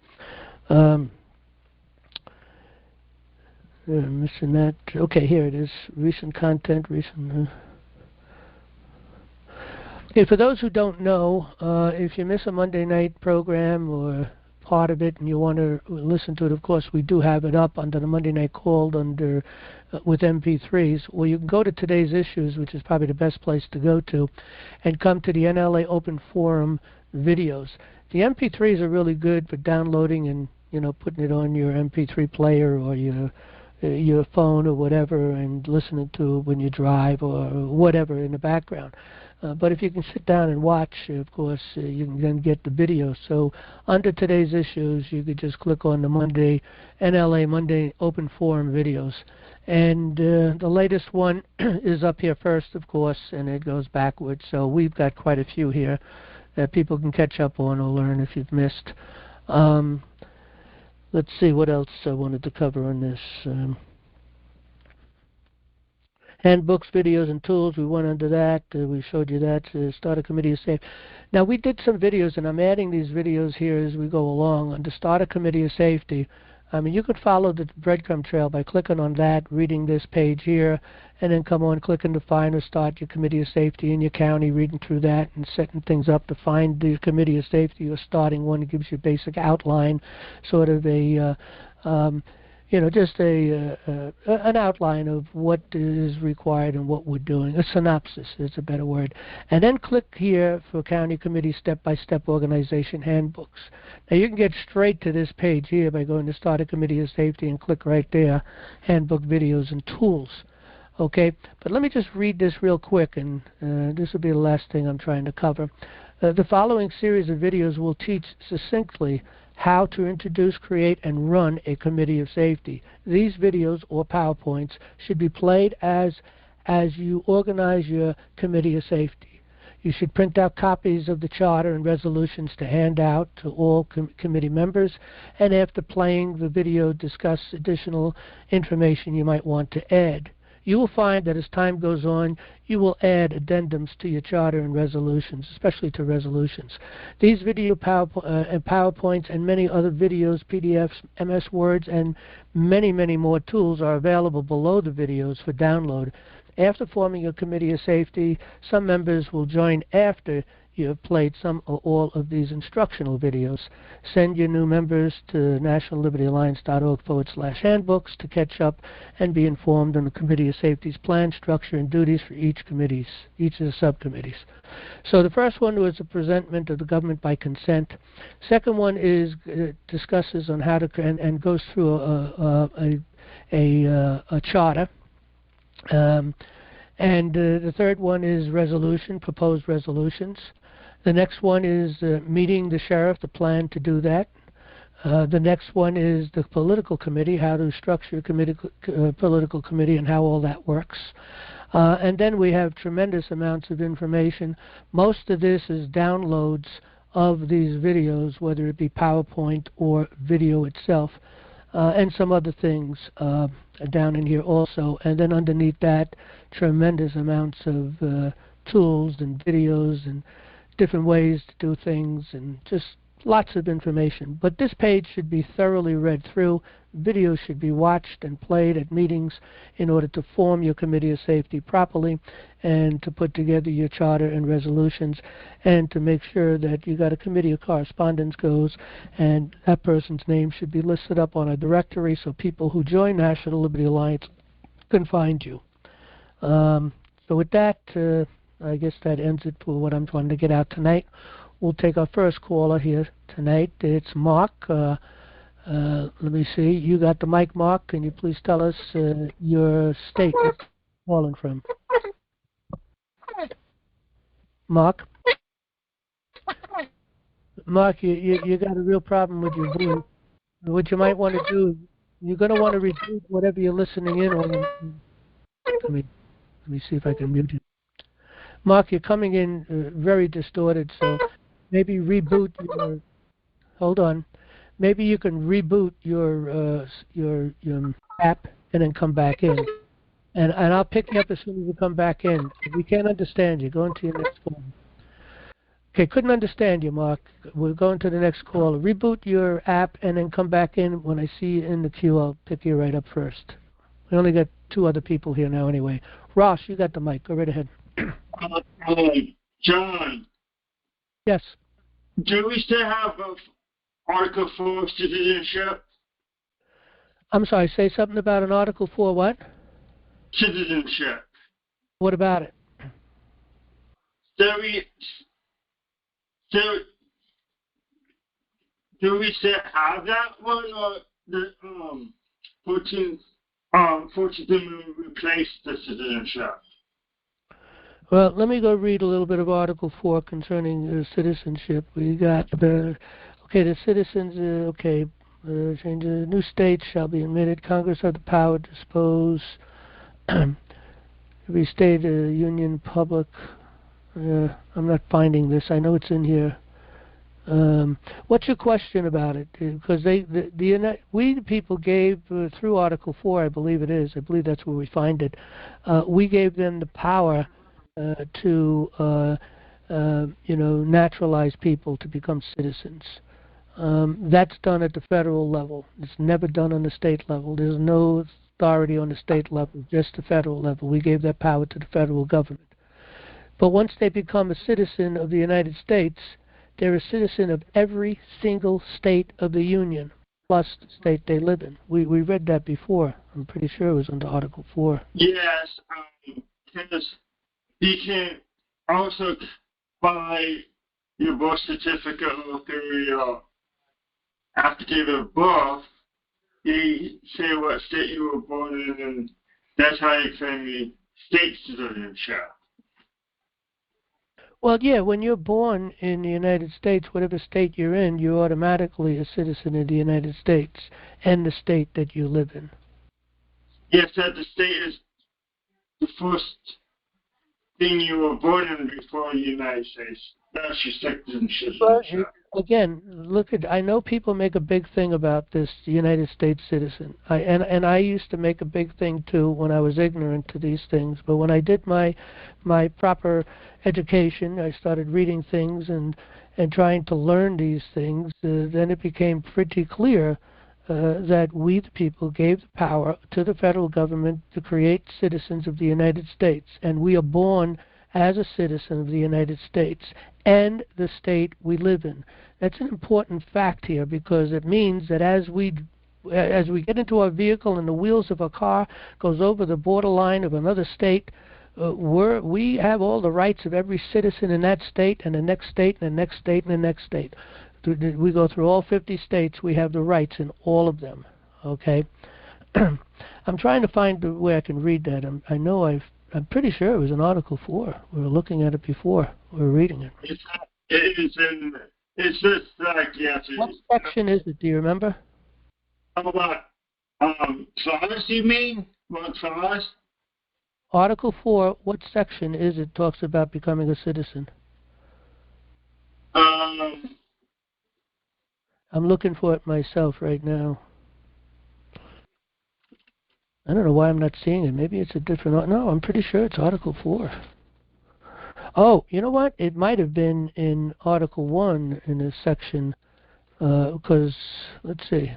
Missing that. Okay, here it is. Recent content. Okay, for those who don't know, if you miss a Monday night program or part of it and you want to listen to it, of course, we do have it up under the Monday Night Called under with MP3s. Well, you can go to today's issues, which is probably the best place to go to, and come to the NLA Open Forum videos. The MP3s are really good for downloading and putting it on your MP3 player or your phone or whatever and listening to it when you drive or whatever in the background. But if you can sit down and watch, of course, you can then get the video. So under today's issues, you could just click on the NLA Monday Open Forum videos. And the latest one is up here first, of course, and it goes backwards. So we've got quite a few here that people can catch up on or learn if you've missed. Let's see what else I wanted to cover on this. Handbooks, videos, and tools. We went under that. We showed you that. Start a committee of safety. Now, we did some videos, and I'm adding these videos here as we go along. Under Start a Committee of Safety, I mean, you could follow the breadcrumb trail by clicking on that, reading this page here, and then come on, clicking to find or start your Committee of Safety in your county, reading through that and setting things up to find the Committee of Safety or starting one. It gives you a basic outline, sort of a just an outline of what is required and what we're doing. A synopsis is a better word. And then click here for County Committee Step-by-Step Organization Handbooks. Now you can get straight to this page here by going to Start a Committee of Safety and click right there, Handbook, Videos, and Tools. Okay, but let me just read this real quick, and this will be the last thing I'm trying to cover. The following series of videos will teach succinctly how to introduce, create, and run a committee of safety. These videos or PowerPoints should be played as you organize your committee of safety. You should print out copies of the charter and resolutions to hand out to all committee members, and after playing the video, discuss additional information you might want to add. You will find that as time goes on, you will add addendums to your charter and resolutions, especially to resolutions. These video PowerPoints and many other videos, PDFs, MS Words, and many, many more tools are available below the videos for download. After forming a committee of safety, some members will join after you have played some or all of these instructional videos. Send your new members to nationallibertyalliance.org/handbooks to catch up and be informed on the Committee of Safety's plan, structure, and duties for each of the subcommittees. So the first one was the presentment of the government by consent. Second one is discusses on how to and goes through a charter. The third one is proposed resolutions. The next one is meeting the sheriff, the plan to do that. The next one is the political committee, how to structure a political committee and how all that works. And then we have tremendous amounts of information. Most of this is downloads of these videos, whether it be PowerPoint or video itself, and some other things down in here also. And then underneath that, tremendous amounts of tools and videos and different ways to do things, and just lots of information. But this page should be thoroughly read through. Videos should be watched and played at meetings in order to form your Committee of Safety properly and to put together your charter and resolutions, and to make sure that you got a committee of correspondence goes, and that person's name should be listed up on a directory so people who join National Liberty Alliance can find you. So with that, I guess that ends it for what I'm trying to get out tonight. We'll take our first caller here tonight. It's Mark. Let me see. You got the mic, Mark. Can you please tell us your state you're calling from? Mark? Mark, you got a real problem with your voice. What you might want to do, you're going to want to reboot whatever you're listening in on. Let me see if I can mute you. Mark, you're coming in very distorted, so maybe reboot your... Hold on. Maybe you can reboot your app and then come back in. And I'll pick you up as soon as you come back in. If we can't understand you, go into your next call. Okay, couldn't understand you, Mark. We're going to the next call. Reboot your app and then come back in. When I see you in the queue, I'll pick you right up first. We only got 2 other people here now anyway. Ross, you got the mic. Go right ahead. John. Yes. Do we still have Article 4 citizenship? I'm sorry, say something about an Article 4 what? Citizenship. What about it? Do we still have that one, or the 14th Amendment replaced the citizenship? Well, let me go read a little bit of Article 4 concerning citizenship. We got the citizens, change the new states shall be admitted. Congress have the power to dispose every state, union, public. I'm not finding this. I know it's in here. What's your question about it? Because we the people gave through Article 4, I believe it is. I believe that's where we find it. We gave them the power to naturalize people to become citizens. That's done at the federal level. It's never done on the state level. There's no authority on the state level, just the federal level. We gave that power to the federal government. But once they become a citizen of the United States, they're a citizen of every single state of the Union, plus the state they live in. We read that before. I'm pretty sure it was under Article 4. Yes, because you can also buy your birth certificate or through your affidavit of birth. You say what state you were born in, and that's how you claim your state citizenship. Well, yeah, when you're born in the United States, whatever state you're in, you're automatically a citizen of the United States and the state that you live in. Yes, that the state is the first thing you were born in before the United States. That's your citizenship. again, I know people make a big thing about this United States citizen. And I used to make a big thing too when I was ignorant to these things. But when I did my proper education, I started reading things and trying to learn these things. Then it became pretty clear that we, the people, gave the power to the federal government to create citizens of the United States, and we are born as a citizen of the United States and the state we live in. That's an important fact here, because it means that as we get into our vehicle and the wheels of a car goes over the borderline of another state, we have all the rights of every citizen in that state and the next state and the next state and the next state. We go through all 50 states. We have the rights in all of them. Okay. I'm trying to find the way I can read that. I'm pretty sure it was in Article 4. We were looking at it before. We were reading it. It's just like, yes. What section is it? Do you remember? About clause, you mean? What clause? Article 4, what section is it talks about becoming a citizen? I'm looking for it myself right now. I don't know why I'm not seeing it. Maybe it's a different... No, I'm pretty sure it's Article 4. Oh, you know what? It might have been in Article 1 in a section, because, let's see.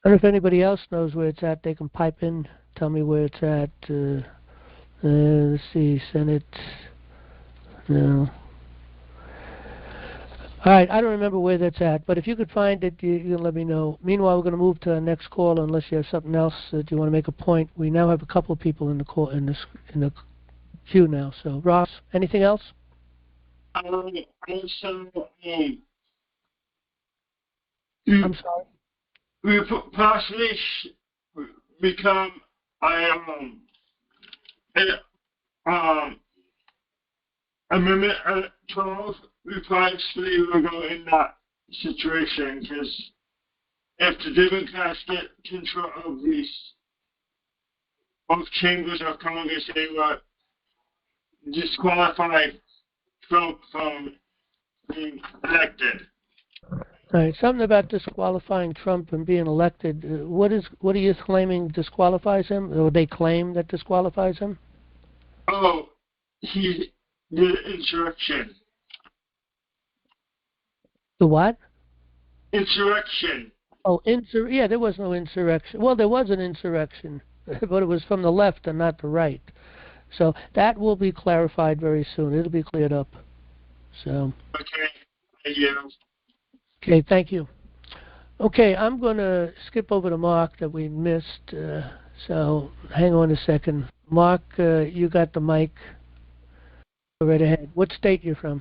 I don't know if anybody else knows where it's at. They can pipe in, tell me where it's at. Let's see, Senate. No. All right, I don't remember where that's at, but if you could find it, you can let me know. Meanwhile, we're going to move to our next call, unless you have something else that you want to make a point. We now have a couple of people in the call in the queue now. So, Ross, anything else? Also, I'm sorry. We possibly become Amendment 12. We possibly will go in that situation, because if the Democrats get control of these both chambers of Congress, they will disqualify Trump from being elected. All right, something about disqualifying Trump from being elected. What are you claiming disqualifies him, or they claim that disqualifies him? Oh, he did insurrection. The what? Insurrection. Oh, yeah, there was no insurrection. Well, there was an insurrection, but it was from the left and not the right. So that will be clarified very soon. It'll be cleared up. So. Okay. Thank you. Okay, thank you. Okay, I'm going to skip over to Mark that we missed. So hang on a second. Mark, you got the mic. Go right ahead. What state you from?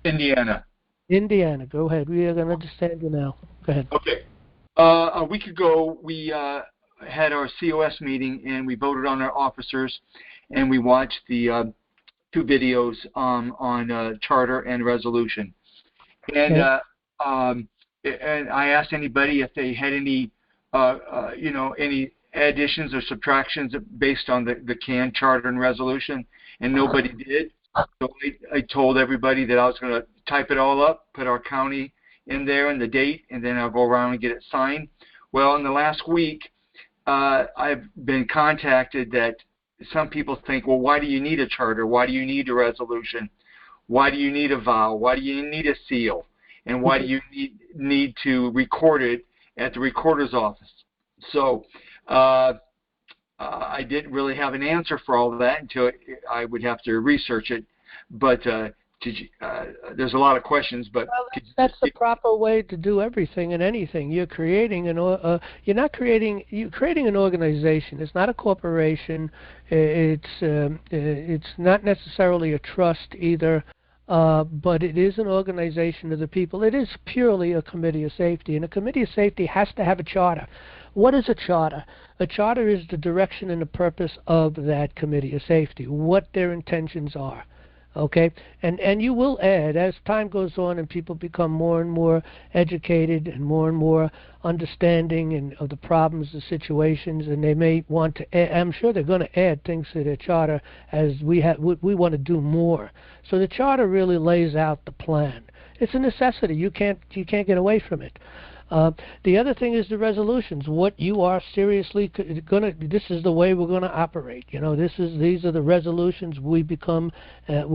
Indiana. Indiana. Go ahead. We are going to understand you now. Go ahead. Okay. A week ago, we had our COS meeting, and we voted on our officers, and we watched the 2 videos on charter and resolution. And Okay. And I asked anybody if they had any, any additions or subtractions based on the canned charter and resolution, and nobody did. So I told everybody that I was going to type it all up, put our county in there and the date, and then I'll go around and get it signed. Well, in the last week, I've been contacted that some people think, well, why do you need a charter? Why do you need a resolution? Why do you need a vow? Why do you need a seal? And why do you need to record it at the recorder's office? So I didn't really have an answer for all of that until I would have to research it. But there's a lot of questions. But well, that's the proper way to do everything and anything. You're creating you're creating an organization. It's not a corporation. It's not necessarily a trust either. But it is an organization of the people. It is purely a committee of safety, and a committee of safety has to have a charter. What is a charter? A charter is the direction and the purpose of that committee of safety, what their intentions are. Okay, and you will add as time goes on and people become more and more educated and more understanding and of the problems, the situations, and they may want to add, I'm sure they're going to add things to their charter as we want to do more. So the charter really lays out the plan. It's a necessity. You can't get away from it. The other thing is the resolutions. What you are seriously gonna. This is the way we're gonna operate. You know, these are the resolutions we're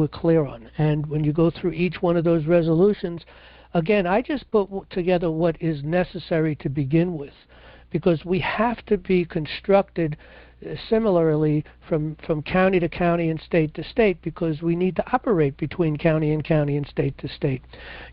clear on. And when you go through each one of those resolutions, again, I just put together what is necessary to begin with, because we have to be constructed similarly from county to county and state to state, because we need to operate between county and county and state to state.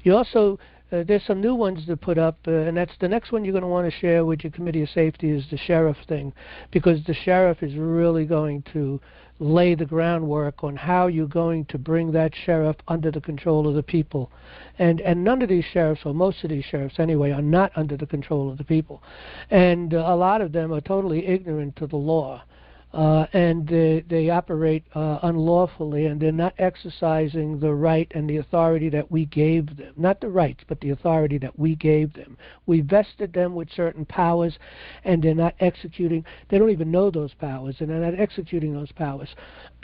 You also there's some new ones to put up, and that's the next one you're going to want to share with your Committee of Safety is the sheriff thing, because the sheriff is really going to lay the groundwork on how you're going to bring that sheriff under the control of the people. And none of these sheriffs, or most of these sheriffs anyway, are not under the control of the people. And a lot of them are totally ignorant to the law. And they operate unlawfully, and they're not exercising the right and the authority that we gave them. Not the rights, but the authority that we gave them. We vested them with certain powers, and they're not executing. They don't even know those powers, and they're not executing those powers.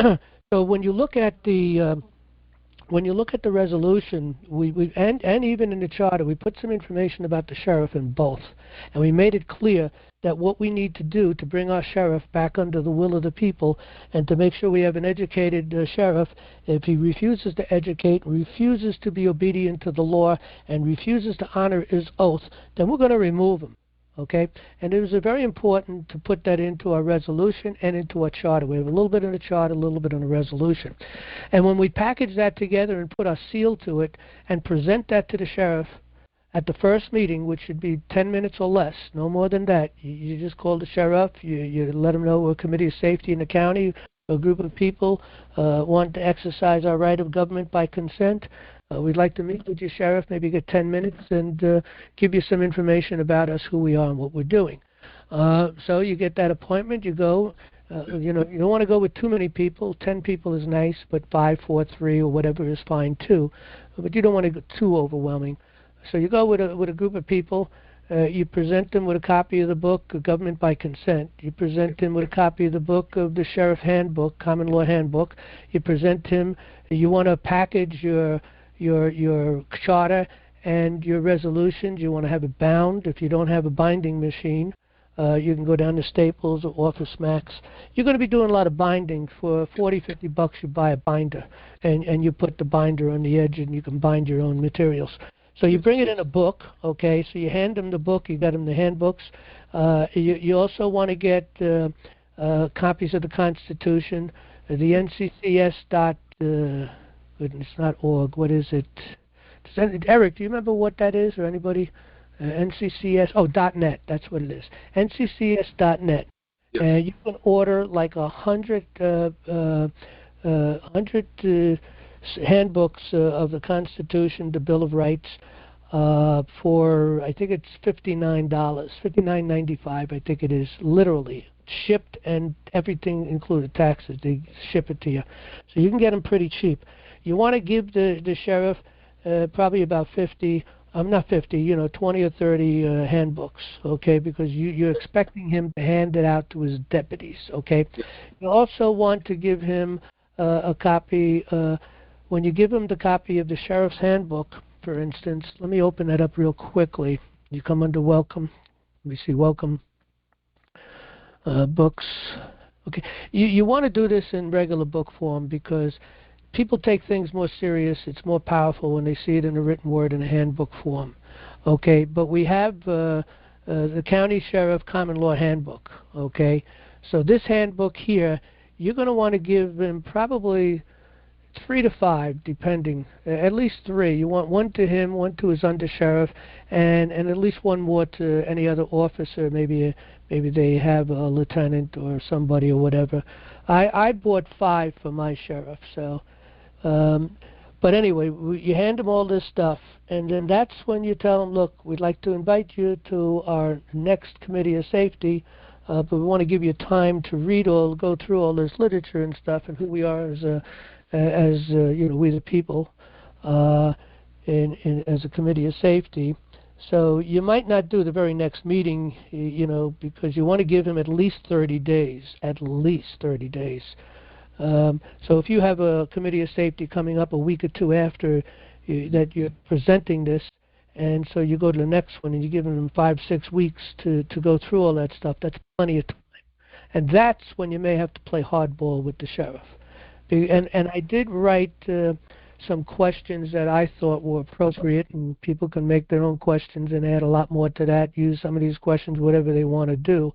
So when you look at the resolution, and even in the charter, we put some information about the sheriff in both, and we made it clear that what we need to do to bring our sheriff back under the will of the people, and to make sure we have an educated sheriff, if he refuses to educate, refuses to be obedient to the law, and refuses to honor his oath, then we're going to remove him. Okay, and it was very important to put that into our resolution and into our charter. We have a little bit in the charter, a little bit in the resolution. And when we package that together and put our seal to it and present that to the sheriff at the first meeting, which should be 10 minutes or less, no more than that, you just call the sheriff, you let him know we're a Committee of Safety in the county, a group of people want to exercise our right of government by consent. We'd like to meet with you, Sheriff, maybe get 10 minutes and give you some information about us, who we are, and what we're doing. So you get that appointment, you go. You don't want to go with too many people. 10 people is nice, but 5, 4, 3, or whatever is fine too. But you don't want to go too overwhelming. So you go with a group of people. You present them with a copy of the book, Government by Consent. You present him with a copy of the book of the Sheriff Handbook, Common Law Handbook. You present him. You want to package your charter and your resolutions. You want to have it bound. If you don't have a binding machine, you can go down to Staples or Office Max. You're going to be doing a lot of binding. For $40, $50, you buy a binder, and you put the binder on the edge, and you can bind your own materials. So you bring it in a book, okay? So you hand them the book. You got them the handbooks. You also want to get copies of the Constitution, the NCCS goodness, not org. What is it? Eric, do you remember what that is, or anybody? NCCS. Oh, .net. That's what it is. NCCS.net. Yes. You can order like 100 handbooks of the Constitution, the Bill of Rights, for I think it's $59, $59.95. I think it is, literally shipped and everything included, taxes. They ship it to you, so you can get them pretty cheap. You want to give the sheriff probably about 20 or 30 handbooks, okay, because you're expecting him to hand it out to his deputies, okay. You also want to give him a copy. When you give him the copy of the Sheriff's Handbook, for instance, let me open that up real quickly. You come under Welcome. Let me see, Welcome Books. Okay, you want to do this in regular book form, because people take things more serious. It's more powerful when they see it in a written word in a handbook form. Okay, but we have the County Sheriff Common Law Handbook. Okay, so this handbook here, you're going to want to give him probably 3 to 5, depending. At least 3. You want one to him, one to his undersheriff, and at least one more to any other officer. Maybe they have a lieutenant or somebody or whatever. I bought 5 for my sheriff. So, but anyway, you hand them all this stuff, and then that's when you tell them, look, we'd like to invite you to our next Committee of Safety, but we want to give you time to go through all this literature and stuff, and who we are as we the people, as a committee of safety. So you might not do the very next meeting, because you want to give him at least 30 days, So if you have a committee of safety coming up a week or two after that you're presenting this, and so you go to the next one and you give them 5-6 weeks to go through all that stuff, that's plenty of time. And that's when you may have to play hardball with the sheriff. And I did write some questions that I thought were appropriate, and people can make their own questions and add a lot more to that, use some of these questions, whatever they want to do.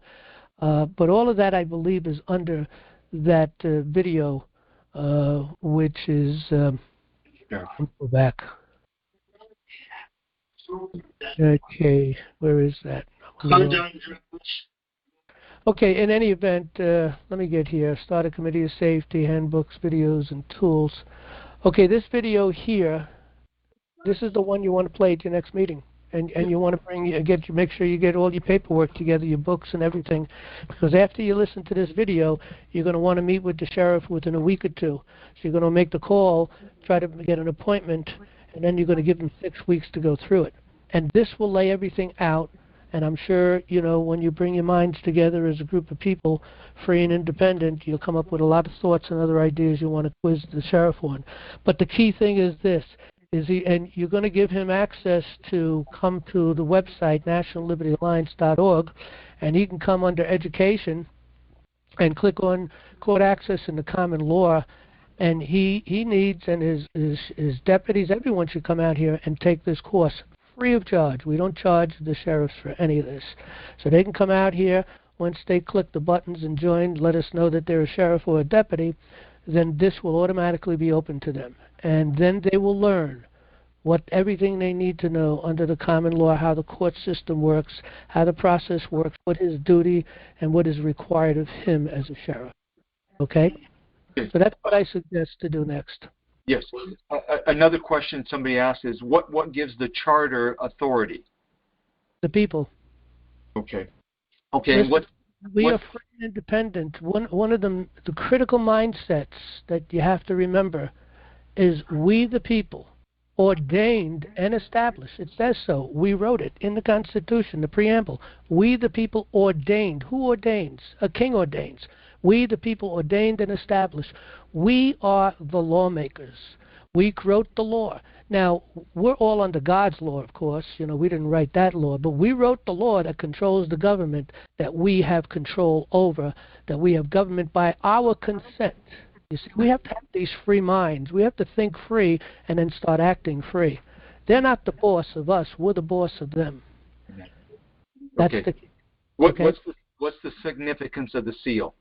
But all of that, I believe, is under that video, which is, let me go back. Okay, where is that? Okay, in any event, let me get here. Start a committee of safety, handbooks, videos, and tools. Okay, this video here, this is the one you want to play at your next meeting. And you want to make sure you get all your paperwork together, your books and everything, because after you listen to this video, you're going to want to meet with the sheriff within a week or two. So you're going to make the call, try to get an appointment, and then you're going to give them 6 weeks to go through it. And this will lay everything out, and I'm sure, when you bring your minds together as a group of people, free and independent, you'll come up with a lot of thoughts and other ideas you want to quiz the sheriff on. But the key thing is this. And you're going to give him access to come to the website, nationallibertyalliance.org, and he can come under education and click on court access in the common law, and he needs, and his deputies, everyone should come out here and take this course free of charge. We don't charge the sheriffs for any of this. So they can come out here. Once they click the buttons and join, let us know that they're a sheriff or a deputy, then this will automatically be open to them. And then they will learn everything they need to know under the common law, how the court system works, how the process works, what his duty and what is required of him as a sheriff. Okay? So that's what I suggest to do next. Yes. Another question somebody asked is, what gives the charter authority? The people. Okay. Listen, we are free and independent. One of the critical mindsets that you have to remember is we the people, ordained and established. It says so. We wrote it in the Constitution, the preamble. We the people ordained. Who ordains? A king ordains. We the people ordained and established. We are the lawmakers. We wrote the law. Now, we're all under God's law, of course. We didn't write that law, but we wrote the law that controls the government, that we have control over, that we have government by our consent. You see, we have to have these free minds. We have to think free and then start acting free. They're not the boss of us. We're the boss of them. That's okay. What's the significance of the seal?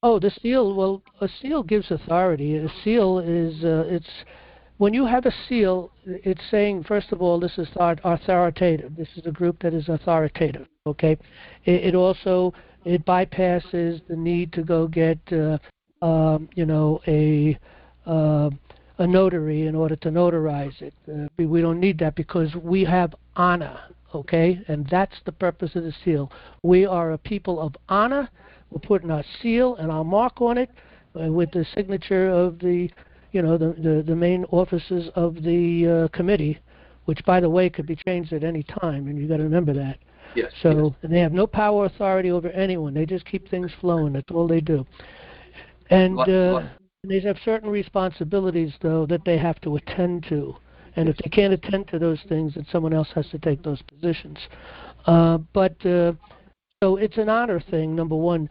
Oh, the seal. Well, a seal gives authority. A seal is when you have a seal, it's saying, first of all, this is authoritative. This is a group that is authoritative. Okay. It also bypasses the need to go get a notary in order to notarize it. We don't need that because we have honor, okay? And that's the purpose of the seal. We are a people of honor. We're putting our seal and our mark on it with the signature of the main officers of the committee, which, by the way, could be changed at any time, and you've got to remember that. Yes. So And they have no power or authority over anyone. They just keep things flowing. That's all they do. And they have certain responsibilities, though, that they have to attend to. And if they can't attend to those things, then someone else has to take those positions. So it's an honor thing, number one.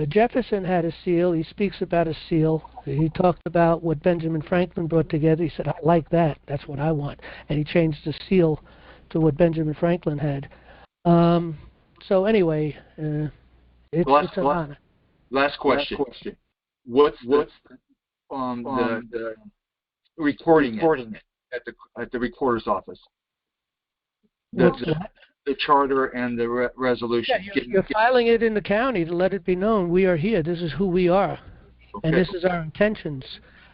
Jefferson had a seal. He speaks about a seal. He talked about what Benjamin Franklin brought together. He said, I like that. That's what I want. And he changed the seal to what Benjamin Franklin had. So anyway, it's an honor. Last question. What's the recording it at the recorder's office? The charter and the resolution. Yeah, you're filing it in the county to let it be known we are here. This is who we are, and this is our intentions.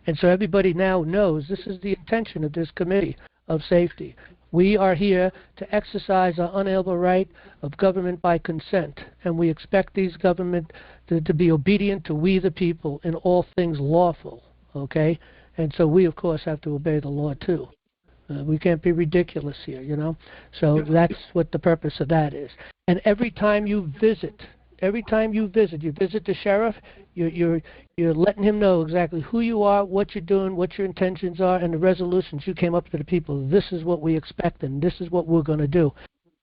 And so everybody now knows this is the intention of this committee of safety. We are here to exercise our unalienable right of government by consent, and we expect these government to be obedient to we the people in all things lawful. okay? And so we, of course, have to obey the law, too. We can't be ridiculous here, you know? So that's what the purpose of that is. And every time you visit the sheriff, you're letting him know exactly who you are, what you're doing, what your intentions are, and the resolutions you came up to the people. This is what we expect, and this is what we're going to do.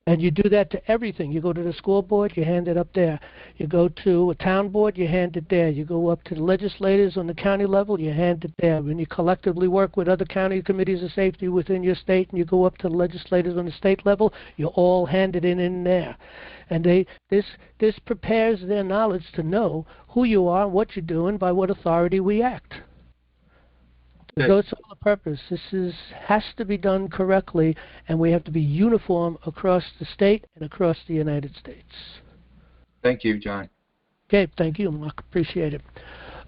And you do that to everything. You go to the school board, you hand it up there. You go to a town board, you hand it there. You go up to the legislators on the county level, you hand it there. When you collectively work with other county committees of safety within your state, and you go up to the legislators on the state level, you all hand it in there. And this prepares their knowledge to know who you are, what you're doing, by what authority we act. That's all the purpose. This has to be done correctly, and we have to be uniform across the state and across the United States. Thank you, John. Okay, thank you, Mark. Appreciate it.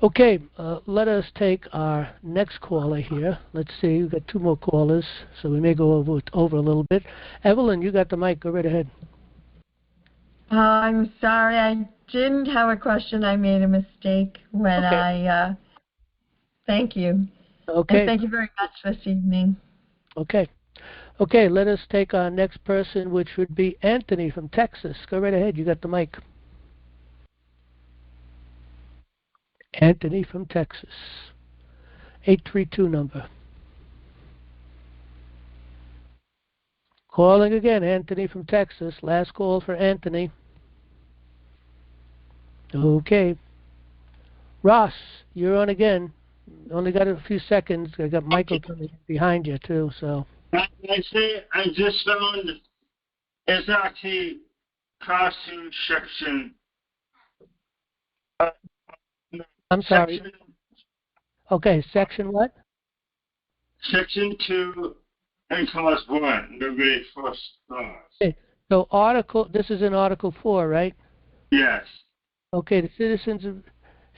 Okay, let us take our next caller here. Let's see, we've got two more callers, so we may go over a little bit. Evelyn, you got the mic. Go right ahead. I'm sorry, I didn't have a question. I made a mistake when thank you. Okay. And thank you very much this evening. Okay. Okay, let us take our next person, which would be Anthony from Texas. Go right ahead. You got the mic. Anthony from Texas. 832 number. Calling again, Anthony from Texas. Last call for Anthony. Okay. Ross, you're on again. Only got a few seconds. I got Michael coming behind you too. So. I say I just found it's actually costume section. I'm sorry. Okay, section what? Section 2 and clause 1, the very first clause. Okay. So this is in Article 4, right? Yes. Okay, the citizens of.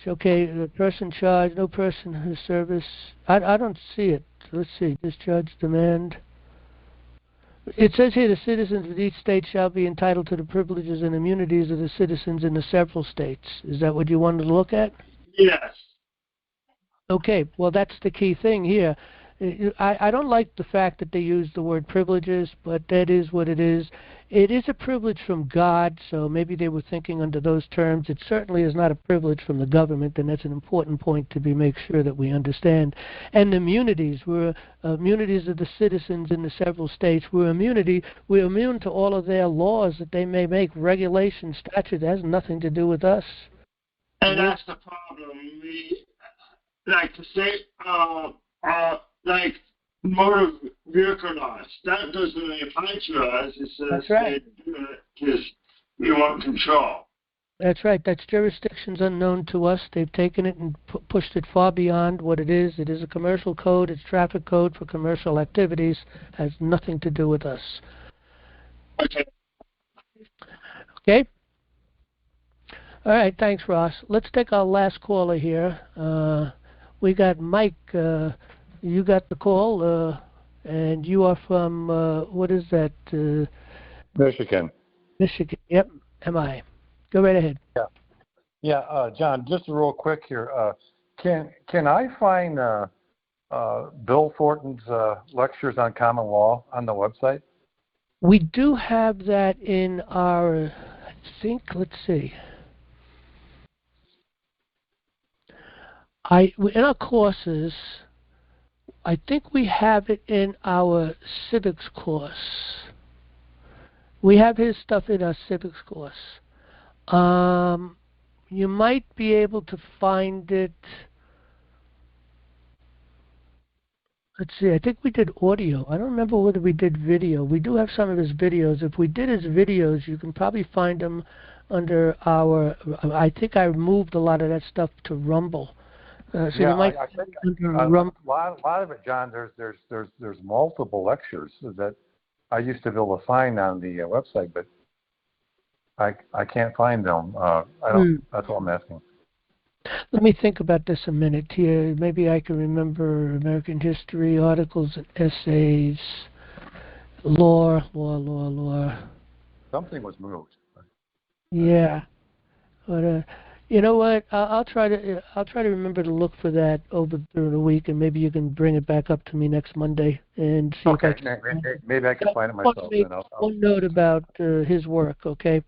Okay, the person charged, no person whose service. I don't see it. Let's see. Discharge, demand. It says here the citizens of each state shall be entitled to the privileges and immunities of the citizens in the several states. Is that what you wanted to look at? Yes. Okay, well, that's the key thing here. I don't like the fact that they use the word privileges, but that is what it is. It is a privilege from God, so maybe they were thinking under those terms. It certainly is not a privilege from the government, and that's an important point to make sure that we understand. And the immunities were immunities of the citizens in the several states. We're immune to all of their laws that they may make, regulations, statutes. That has nothing to do with us. And that's the problem. We like to say, like motor vehicle laws. That doesn't really apply to us. It says that's right. Because we want control. That's right. That's jurisdictions unknown to us. They've taken it and pushed it far beyond what it is. It is a commercial code. It's traffic code for commercial activities. Has nothing to do with us. Okay. Okay? All right. Thanks, Ross. Let's take our last caller here. We got Mike. You got the call, and you are from, what is that? Michigan. Michigan, yep, MI. Go right ahead. Yeah, John, just real quick here. Can I find Bill Thornton's lectures on common law on the website? We do have that in our, I think, let's see. In our courses, I think we have it in our civics course. We have his stuff in our civics course. You might be able to find it. Let's see, I think we did audio. I don't remember whether we did video. We do have some of his videos. If we did his videos, you can probably find them under our, I think I moved a lot of that stuff to Rumble. So yeah, you might I think under a Rumble. lot of it, John. There's multiple lectures that I used to be able to find on the website, but I can't find them. I don't. That's all I'm asking. Let me think about this a minute here. Maybe I can remember American history, articles and essays, law. Something was moved. Yeah. But, You know what? I'll try to remember to look for that over during the week, and maybe you can bring it back up to me next Monday and see if I can. Maybe I can find it myself. Make one note about his work. Okay,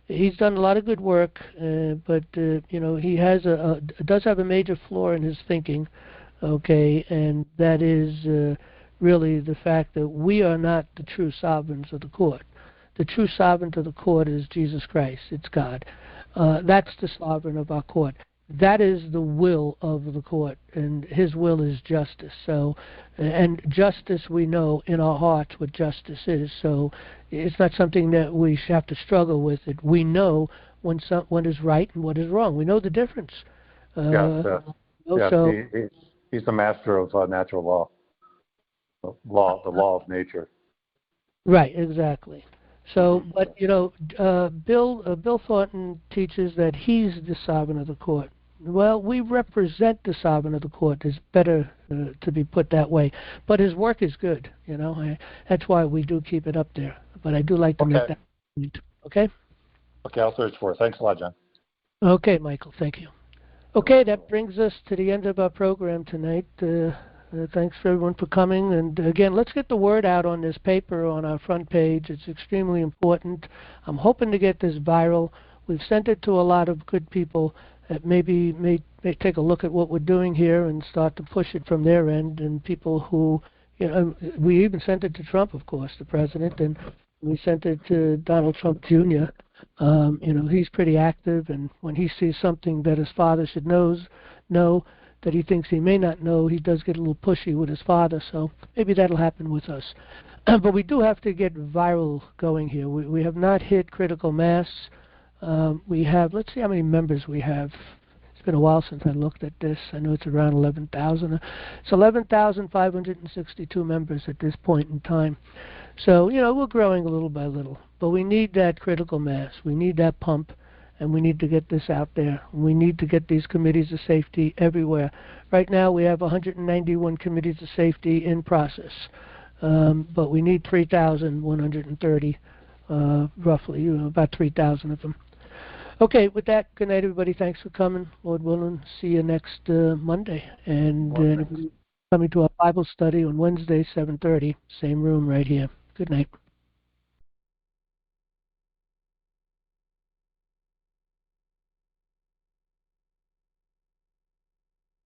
he's done a lot of good work, but he does have a major flaw in his thinking. Okay, and that is really the fact that we are not the true sovereigns of the court. The true sovereign of the court is Jesus Christ. It's God. That's the sovereign of our court. That is the will of the court, and his will is justice. So, and justice, we know in our hearts what justice is. So it's not something that we have to struggle with. We know what is right and what is wrong. We know the difference. Yes, he's the master of natural law. The law of nature. Right, exactly. So, but Bill Thornton teaches that he's the sovereign of the court. Well, we represent the sovereign of the court. It's better to be put that way. But his work is good. That's why we do keep it up there. But I do like to make that point. Okay. Okay, I'll search for it. Thanks a lot, John. Okay, Michael. Thank you. Okay, that brings us to the end of our program tonight. Thanks for everyone for coming. And again, let's get the word out on this paper on our front page. It's extremely important. I'm hoping to get this viral. We've sent it to a lot of good people that maybe may take a look at what we're doing here and start to push it from their end. And people who, we even sent it to Trump, of course, the president, and we sent it to Donald Trump Jr. He's pretty active, and when he sees something that his father should know that he thinks he may not know, he does get a little pushy with his father, so maybe that'll happen with us. But we do have to get viral going here. We have not hit critical mass. We have, let's see how many members we have. It's been a while since I looked at this. I know it's around 11,000. It's 11,562 members at this point in time. So, we're growing a little by little. But we need that critical mass. We need that pump. And we need to get this out there. We need to get these committees of safety everywhere. Right now we have 191 committees of safety in process, but we need 3,130, roughly, about 3,000 of them. Okay, with that, good night, everybody. Thanks for coming. Lord willing, see you next Monday. And coming to our Bible study on Wednesday, 7:30, same room right here. Good night.